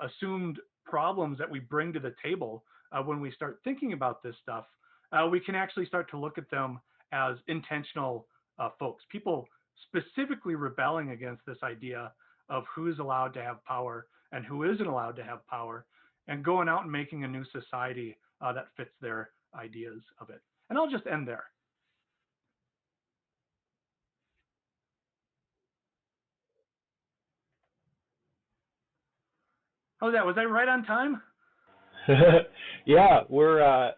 assumed problems that we bring to the table when we start thinking about this stuff, we can actually start to look at them as intentional folks, people specifically rebelling against this idea of who's allowed to have power and who isn't allowed to have power, and going out and making a new society that fits their ideas of it. And I'll just end there. How's that? Was I right on time? Yeah, we're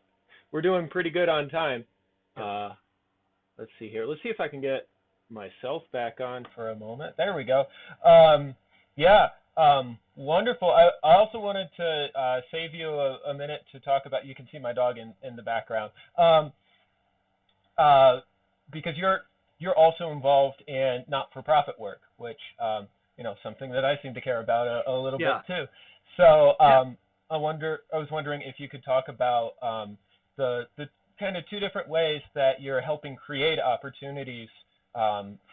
doing pretty good on time. Let's see here. Let's see if I can get myself back on for a moment. There we go. Yeah, wonderful. I also wanted to save you a minute to talk about. You can see my dog in the background, because you're also involved in not-for-profit work, which something that I seem to care about a little bit too. So I was wondering if you could talk about the kind of two different ways that you're helping create opportunities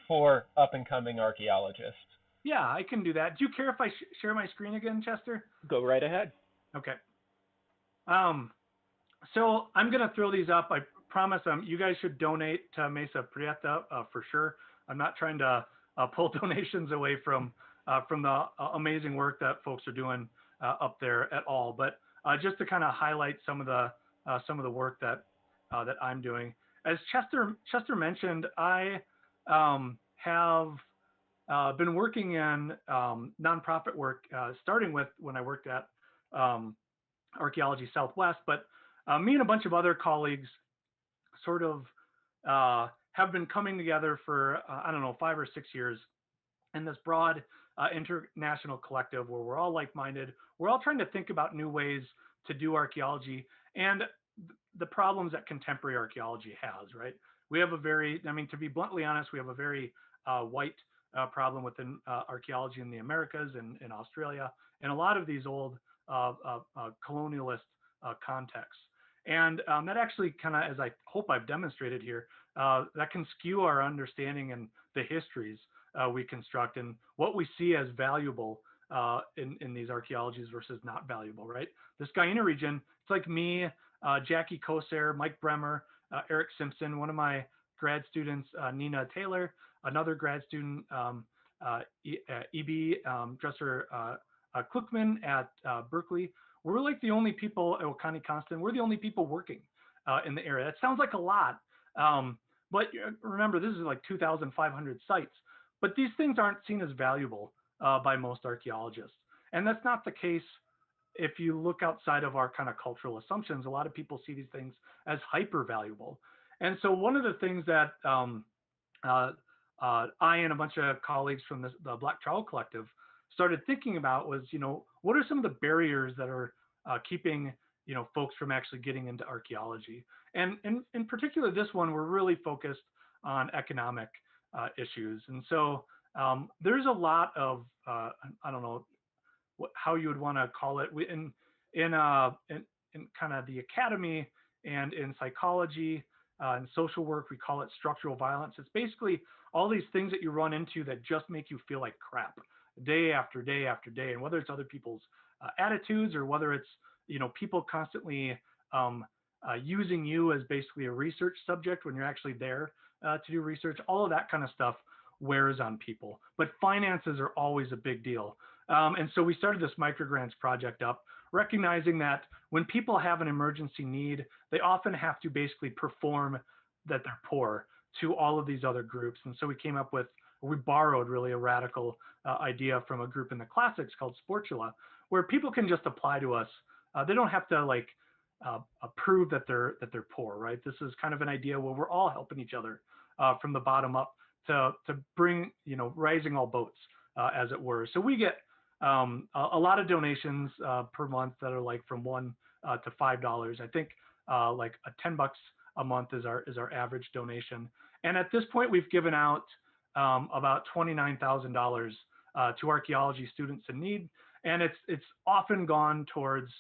for up-and-coming archaeologists. Yeah, I can do that. Do you care if I share my screen again, Chester? Go right ahead. Okay. So I'm going to throw these up. I promise you guys should donate to Mesa Verde for sure. I'm not trying to pull donations away from the amazing work that folks are doing up there at all. But just to kind of highlight some of the work that I'm doing. As Chester mentioned, I have been working in nonprofit work, starting with when I worked at Archaeology Southwest, but me and a bunch of other colleagues sort of have been coming together for, 5 or 6 years in this broad international collective where we're all like-minded. We're all trying to think about new ways to do archaeology and the problems that contemporary archaeology has, right? We have to be bluntly honest, we have a very white problem within archaeology in the Americas and in Australia, and a lot of these old colonialist contexts. And that actually kind of, as I hope I've demonstrated here, that can skew our understanding and the histories we construct and what we see as valuable in these archaeologies versus not valuable, right? This Gallina region, it's like me, Jackie Koser, Mike Bremer, Eric Simpson, one of my grad students, Nina Taylor, another grad student, E.B. Dresser Kluckman at Berkeley. We're like the only people, Connie Constant, we're the only people working in the area. That sounds like a lot, but remember, this is like 2,500 sites. But these things aren't seen as valuable by most archaeologists. And that's not the case if you look outside of our kind of cultural assumptions. A lot of people see these things as hyper valuable. And so one of the things that I and a bunch of colleagues from the Black Trowel Collective started thinking about was, what are some of the barriers that are keeping, folks from actually getting into archaeology? And in particular, this one, we're really focused on economic issues. And so there's a lot of, I don't know how you would want to call it, in kind of the academy and in psychology and social work, we call it structural violence. It's basically all these things that you run into that just make you feel like crap day after day after day. And whether it's other people's attitudes or whether it's, people constantly using you as basically a research subject when you're actually there to do research, all of that kind of stuff wears on people. But finances are always a big deal. And so we started this microgrants project up, recognizing that when people have an emergency need, they often have to basically perform that they're poor to all of these other groups. And so we borrowed really a radical idea from a group in the classics called Sportula, where people can just apply to us. They don't have to prove that they're poor, right? This is kind of an idea where we're all helping each other from the bottom up to bring, rising all boats, as it were. So we get a lot of donations per month that are like from $1 to $5. I think like $10 a month is our average donation. And at this point, we've given out about $29,000 to archaeology students in need, and it's often gone towards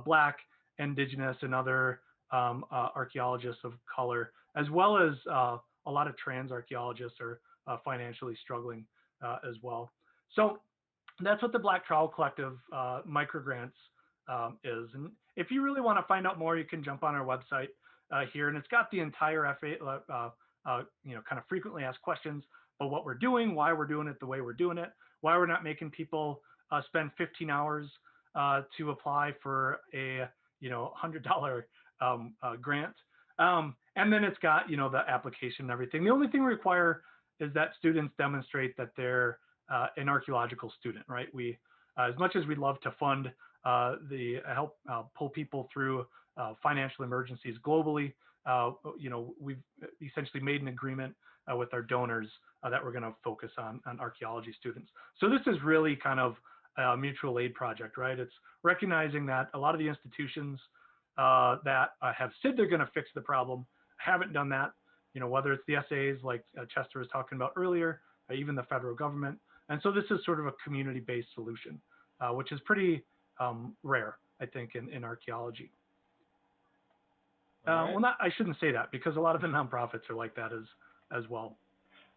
Black, Indigenous, and other archaeologists of color, as well as a lot of trans archaeologists are financially struggling as well. So that's what the Black Trowel Collective microgrants is. And if you really want to find out more, you can jump on our website here, and it's got the entire FA, kind of frequently asked questions about what we're doing, why we're doing it the way we're doing it, why we're not making people spend 15 hours to apply for a $100 grant. And then it's got the application and everything. The only thing we require is that students demonstrate that they're an archaeological student, right? We, as much as we'd love to fund help pull people through financial emergencies globally, we've essentially made an agreement with our donors that we're going to focus on archaeology students. So this is really kind of a mutual aid project, right? It's recognizing that a lot of the institutions that have said they're going to fix the problem haven't done that, whether it's the SAs like Chester was talking about earlier, even the federal government. And so this is sort of a community-based solution, which is pretty rare, I think, in archaeology. Right. Well, I shouldn't say that, because a lot of the nonprofits are like that as well.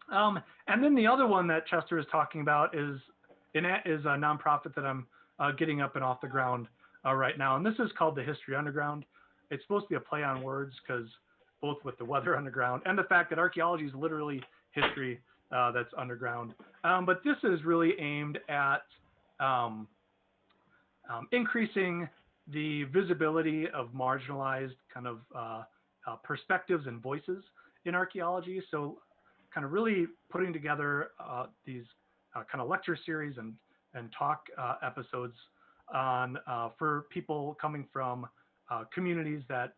And then the other one that Chester is talking about is a nonprofit that I'm getting up and off the ground right now. And this is called the History Underground. It's supposed to be a play on words, because both with the weather underground and the fact that archaeology is literally history that's underground. But this is really aimed at increasing the visibility of marginalized kind of perspectives and voices in archaeology. So kind of really putting together these kind of lecture series and talk episodes on for people coming from communities that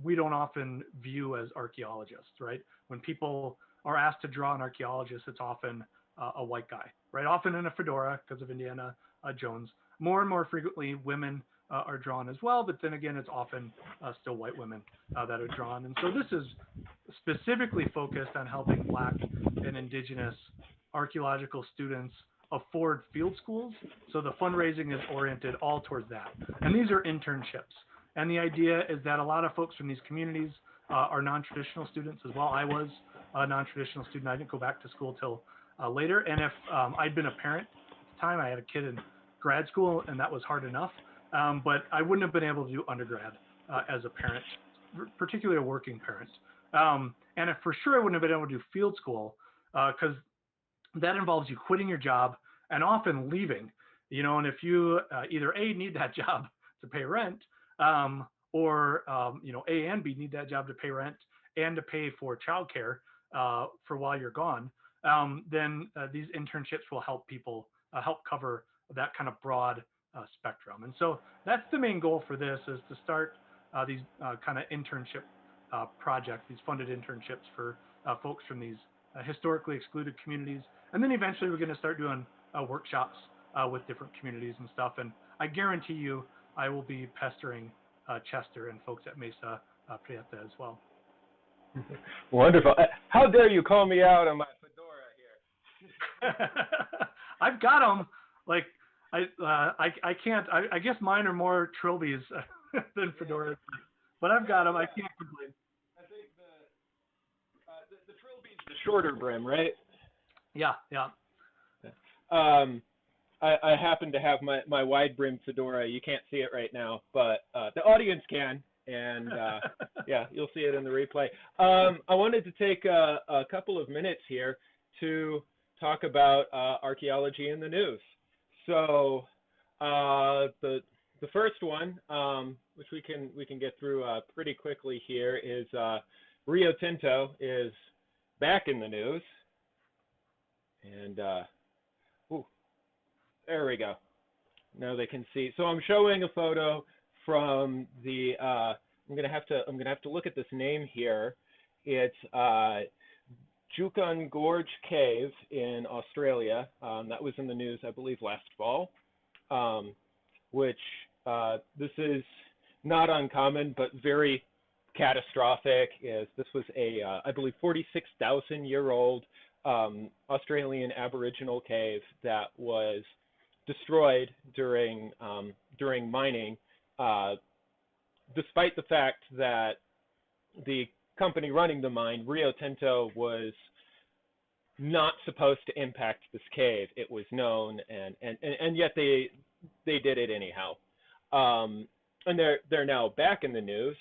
we don't often view as archaeologists, right? When people are asked to draw an archaeologist, it's often a white guy, right? Often in a fedora because of Indiana Jones. More and more frequently, women are drawn as well, but then again, it's often still white women that are drawn. And so this is specifically focused on helping Black and Indigenous archaeological students afford field schools. So the fundraising is oriented all towards that. And these are internships. And the idea is that a lot of folks from these communities are non-traditional students as well. I was a non-traditional student. I didn't go back to school till later. And if I'd been a parent at the time, I had a kid in grad school, and that was hard enough. But I wouldn't have been able to do undergrad as a parent, particularly a working parent. And if for sure I wouldn't have been able to do field school, because that involves you quitting your job and often leaving, and if you either A, need that job to pay rent, or A and B need that job to pay rent and to pay for childcare for while you're gone, then these internships will help people help cover that kind of broad spectrum. And so that's the main goal for this, is to start these kind of internship projects, these funded internships for folks from these historically excluded communities. And then eventually we're going to start doing workshops with different communities and stuff. And I guarantee you, I will be pestering Chester and folks at Mesa Verde as well. Wonderful. How dare you call me out on my fedora here? I've got them. Like, I can't. I guess mine are more trilbies than fedoras, but I've got them. I can't complain. I think the trilby's the shorter brim, right? Yeah. I happen to have my wide brim fedora. You can't see it right now, but the audience can, and yeah, you'll see it in the replay. I wanted to take a couple of minutes here to talk about archaeology in the news. So the first one, which we can get through pretty quickly here, is Rio Tinto is back in the news, and there we go. Now they can see. So I'm showing a photo from the. I'm gonna have to look at this name here. It's Juukan Gorge Cave in Australia. That was in the news, I believe, last fall. Which this is not uncommon, but very catastrophic. Is this was a, I believe, 46,000-year-old Australian Aboriginal cave that was destroyed during mining, despite the fact that the company running the mine, Rio Tinto, was not supposed to impact this cave. It was known, and yet they did it anyhow. And they're now back in the news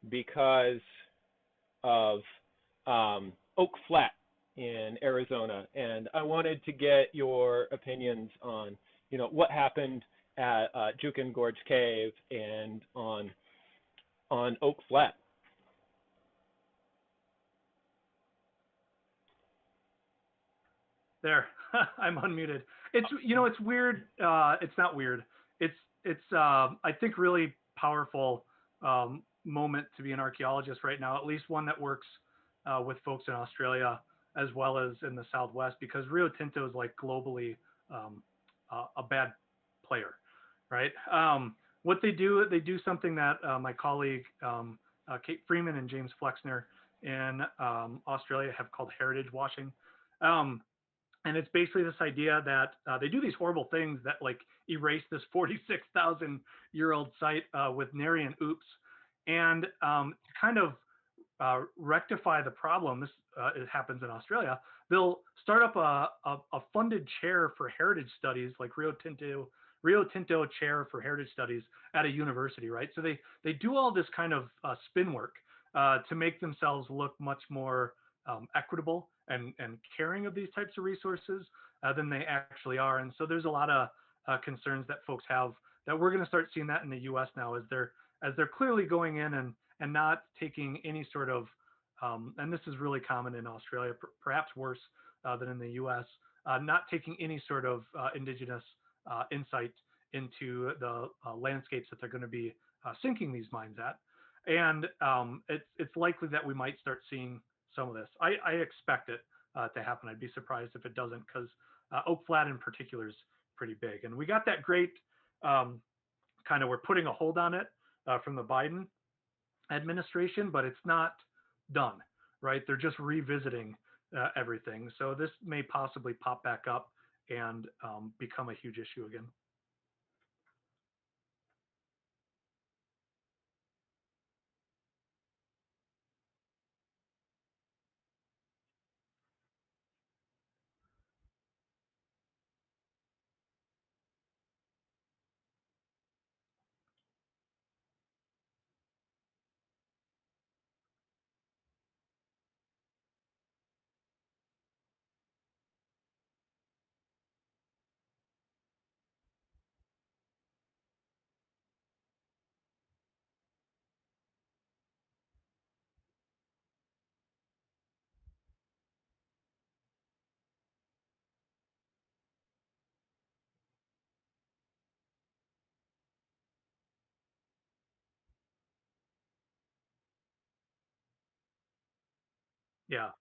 because of Oak Flat in Arizona, and I wanted to get your opinions on, what happened at Jukin Gorge Cave and on Oak Flat. There, I'm unmuted. It's weird. It's not weird. It's I think really powerful moment to be an archaeologist right now, at least one that works with folks in Australia as well as in the Southwest, because Rio Tinto is like globally a bad player, right? What they do something that my colleague Kate Freeman and James Flexner in Australia have called heritage washing. And it's basically this idea that they do these horrible things that like erase this 46,000-year-old site with nary an oops, and kind of rectify the problem. This it happens in Australia. They'll start up a funded chair for heritage studies, like Rio Tinto chair for heritage studies at a university, right? So they do all this kind of spin work to make themselves look much more equitable and caring of these types of resources than they actually are. And so there's a lot of concerns that folks have that we're going to start seeing that in the U.S. now, as they're clearly going in and not taking any sort of and this is really common in Australia, perhaps worse than in the U.S., not taking any sort of indigenous insight into the landscapes that they're going to be sinking these mines at. And it's likely that we might start seeing some of this. I expect it to happen. I'd be surprised if it doesn't, because Oak Flat in particular is pretty big. And we got that great kind of, we're putting a hold on it from the Biden administration, but it's not done, right? They're just revisiting everything. So this may possibly pop back up and become a huge issue again. Yeah.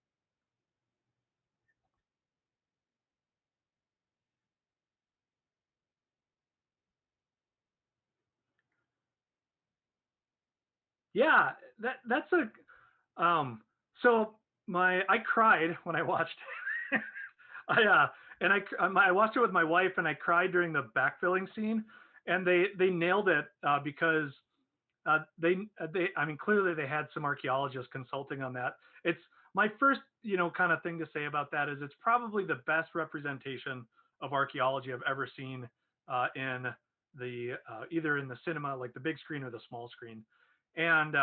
Yeah, that's a so I cried when I watched I watched it with my wife, and I cried during the backfilling scene, and they nailed it because they I mean, clearly they had some archaeologists consulting on that. It's my first kind of thing to say about that is it's probably the best representation of archaeology I've ever seen in the either in the cinema, like the big screen, or the small screen. And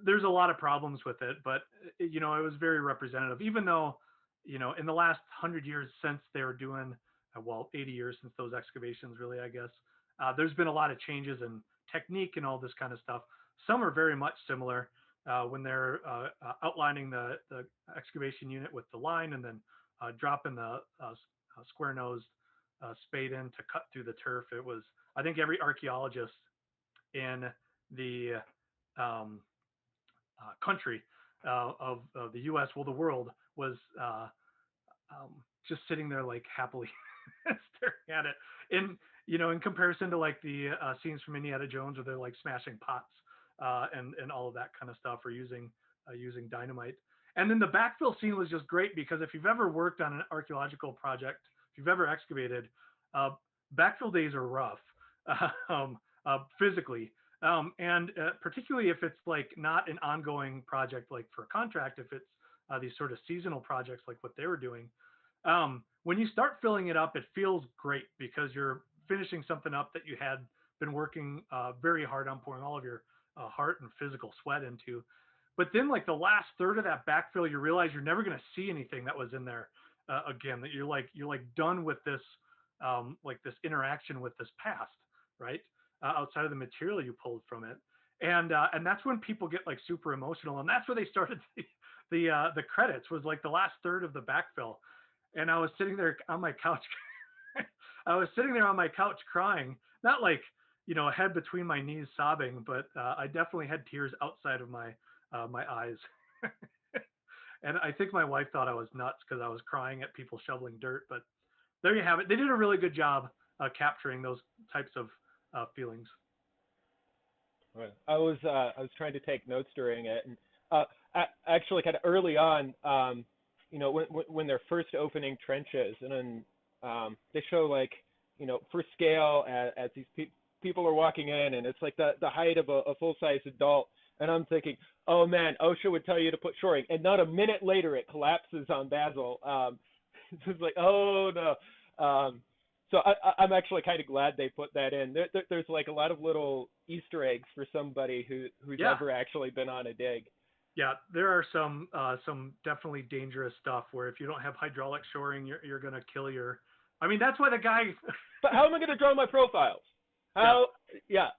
there's a lot of problems with it, but it was very representative, even though in the last 100 years since they were doing 80 years since those excavations, really, I guess, there's been a lot of changes in technique and all this kind of stuff. Some are very much similar when they're outlining the excavation unit with the line, and then dropping the square-nosed spade in to cut through the turf. It was, I think, every archaeologist in the country of the U.S., well, the world, was just sitting there like happily staring at it. in comparison to like the scenes from Indiana Jones where they're like smashing pots and all of that kind of stuff, or using dynamite. And then the backfill scene was just great because if you've ever worked on an archaeological project, if you've ever excavated, backfill days are rough physically. And particularly if it's like not an ongoing project, like for a contract, if it's these sort of seasonal projects like what they were doing. When you start filling it up, it feels great because you're finishing something up that you had been working very hard on, pouring all of your heart and physical sweat into. But then like the last third of that backfill, you realize you're never going to see anything that was in there again, that you're like done with this, like this interaction with this past, right? Outside of the material you pulled from it. And that's when people get like super emotional. And that's where they started the credits, was like the last third of the backfill. And I was sitting there on my couch. I was sitting there on my couch crying, not like, head between my knees sobbing, but I definitely had tears outside of my eyes. And I think my wife thought I was nuts because I was crying at people shoveling dirt, but there you have it. They did a really good job capturing those types of feelings. I was trying to take notes during it, and actually kind of early on, when they're first opening trenches, and then they show like, for scale as these people are walking in, and it's like the height of a full-size adult. And I'm thinking, oh man, OSHA would tell you to put shoring, and not a minute later it collapses on Basil. It's like, oh no. So I'm actually kind of glad they put that in. There's like a lot of little Easter eggs for somebody who's never actually been on a dig. Yeah, there are some definitely dangerous stuff where if you don't have hydraulic shoring, you're gonna kill your. I mean, that's why the guy. But how am I gonna draw my profiles? How? Yeah.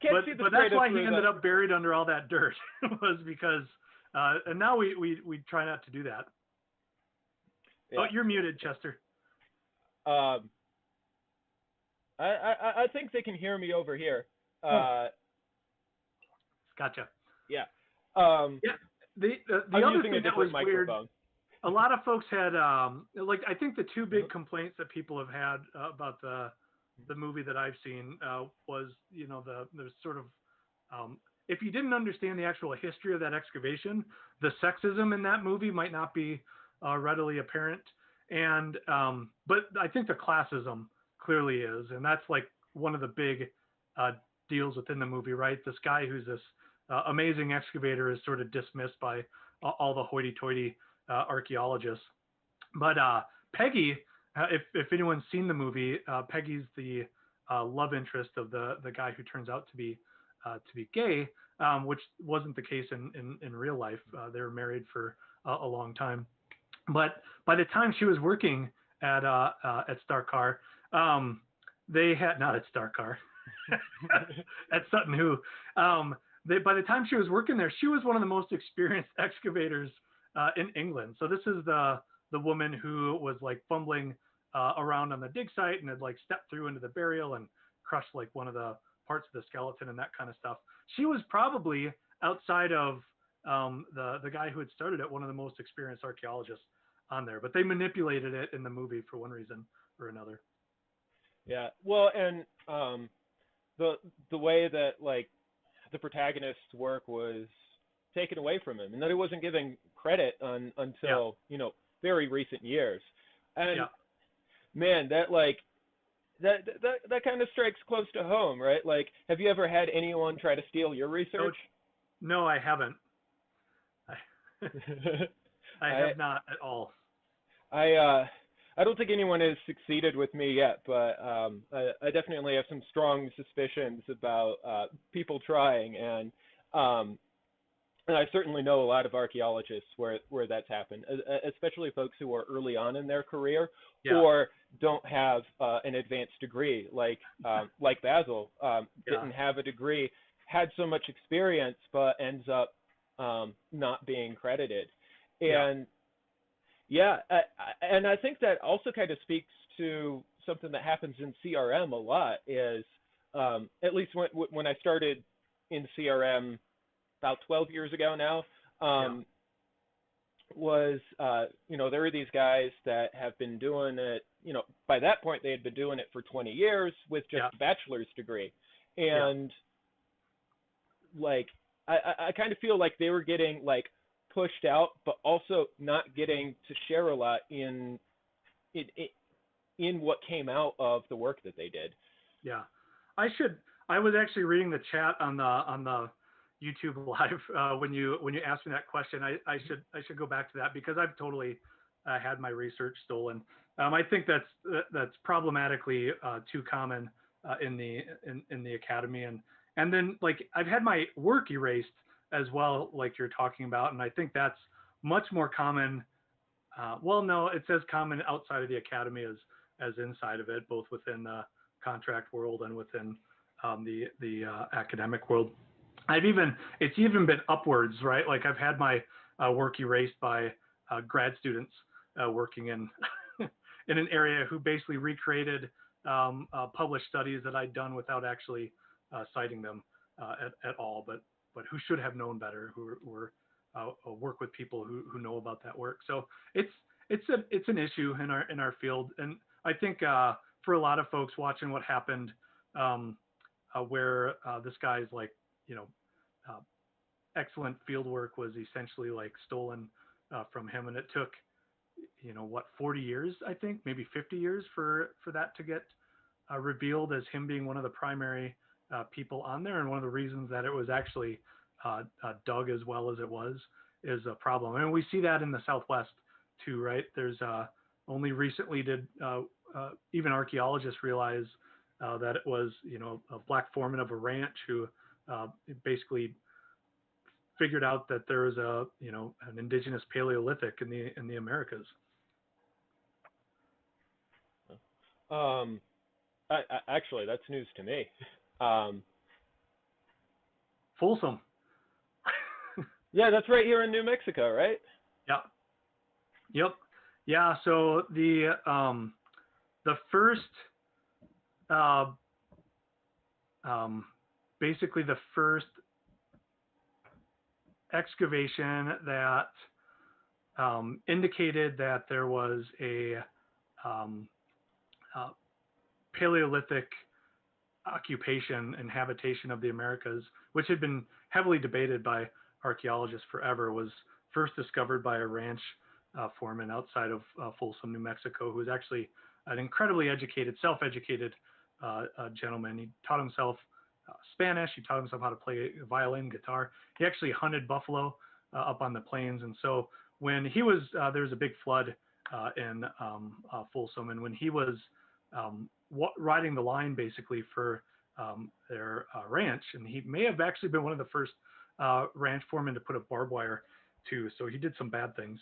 But that's why he ended up buried under all that dirt, was because, and now we try not to do that. Yeah. Oh, you're muted, Chester. I think they can hear me over here. Gotcha. Yeah. Yeah. The other thing that was weird, a lot of folks had, like, I think the two big complaints that people have had about the movie that I've seen was, the sort of, if you didn't understand the actual history of that excavation, the sexism in that movie might not be readily apparent. And, but I think the classism clearly is, and that's like one of the big deals within the movie, right? This guy who's this amazing excavator is sort of dismissed by all the hoity-toity archaeologists. But Peggy, if anyone's seen the movie, Peggy's the love interest of the guy who turns out to be gay, which wasn't the case in real life. They were married for a long time. But by the time she was working at Starcar, they had not at Starcar, at Sutton Hoo. By the time she was working there, she was one of the most experienced excavators in England. So this is the woman who was like fumbling around on the dig site and had like stepped through into the burial and crushed like one of the parts of the skeleton and that kind of stuff. She was probably, outside of the guy who had started it, one of the most experienced archaeologists on there. But they manipulated it in the movie for one reason or another. Yeah, well, and the way that like the protagonist's work was taken away from him, and that he wasn't given credit until very recent years. And man, that like that kind of strikes close to home, right? Like, have you ever had anyone try to steal your research? No, I haven't. I have not at all. I don't think anyone has succeeded with me yet, but I definitely have some strong suspicions about people trying, and I certainly know a lot of archaeologists where that's happened, especially folks who are early on in their career or don't have an advanced degree, like Basil didn't have a degree, had so much experience, but ends up not being credited. And and I think that also kind of speaks to something that happens in CRM a lot, is at least when I started in CRM about 12 years ago now, was, there are these guys that have been doing it, by that point they had been doing it for 20 years with just a bachelor's degree. And like, I kind of feel like they were getting like pushed out, but also not getting to share a lot in what came out of the work that they did. Yeah, I was actually reading the chat on the YouTube live when you asked me that question. I should go back to that because I've totally had my research stolen. I think that's problematically too common in the academy, and then like I've had my work erased as well, like you're talking about, and I think that's much more common. Well, no, it says common outside of the academy as inside of it, both within the contract world and within the academic world. It's even been upwards, right? Like I've had my work erased by grad students working in in an area who basically recreated published studies that I'd done without actually citing them at all, but who should have known better, who were work with people who know about that work. So it's an issue in our field, and I think for a lot of folks watching what happened, where this guy's like excellent field work was essentially like stolen from him, and it took 40 years, I think, maybe 50 years for that to get revealed as him being one of the primary people on there, and one of the reasons that it was actually dug as well as it was is a problem. And we see that in the Southwest too, right? There's only recently did even archaeologists realize that it was a black foreman of a ranch who basically figured out that there was an indigenous Paleolithic in the Americas. Actually, that's news to me. Folsom. Yeah, that's right here in New Mexico, right? Yeah. Yep. Yeah. So the first, basically the first excavation that indicated that there was a Paleolithic occupation and habitation of the Americas, which had been heavily debated by archaeologists forever, was first discovered by a ranch foreman outside of Folsom, New Mexico, who was actually an incredibly educated, self-educated gentleman. He taught himself Spanish. He taught himself how to play violin, guitar. He actually hunted buffalo up on the plains. And so when he was, there was a big flood in Folsom, and when he was riding the line basically for their ranch, and he may have actually been one of the first ranch foremen to put up barbed wire too. So he did some bad things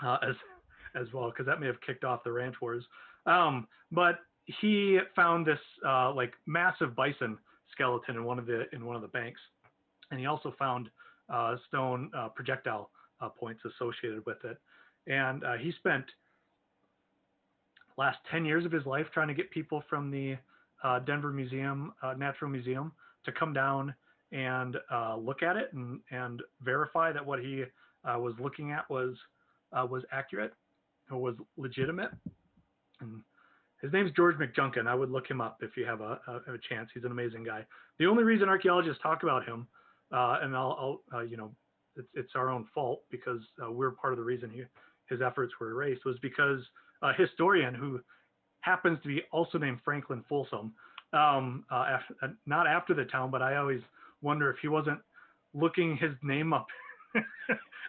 as well, because that may have kicked off the ranch wars. But he found this like massive bison skeleton in one of the banks, and he also found stone projectile points associated with it. And he spent last 10 years of his life trying to get people from the Denver Museum, Natural Museum, to come down and look at it and verify that what he was looking at was accurate or was legitimate. And his name's George McJunkin. I would look him up if you have a chance. He's an amazing guy. The only reason archaeologists talk about him, and I'll it's our own fault because we're part of the reason his efforts were erased, was because a historian who happens to be also named Franklin Folsom, not after the town, but I always wonder if he wasn't looking his name up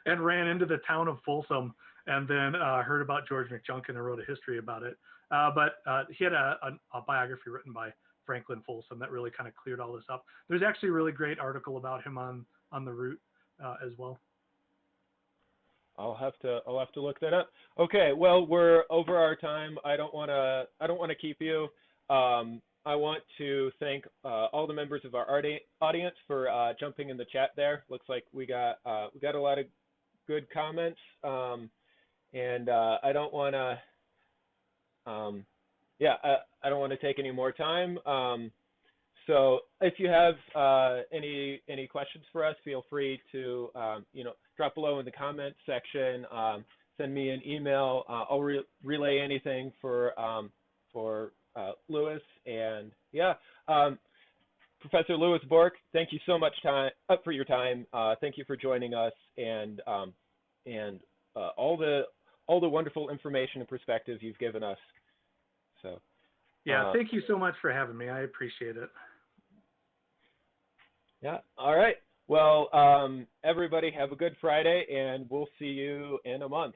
and ran into the town of Folsom and then heard about George McJunkin and wrote a history about it. But he had a biography written by Franklin Folsom that really kind of cleared all this up. There's actually a really great article about him on the route as well. I'll have to look that up. Okay, well, we're over our time. I don't want to keep you. I want to thank all the members of our audience for jumping in the chat there. Looks like we got a lot of good comments, and I don't want to. I don't want to take any more time. So if you have any questions for us, feel free to drop below in the comments section. send me an email. I'll relay anything for Lewis. And yeah, Professor Lewis Borck, thank you so much for your time. Thank you for joining us, and all the wonderful information and perspectives you've given us. So yeah, thank you so much for having me. I appreciate it. Yeah. All right. Well, everybody have a good Friday, and we'll see you in a month.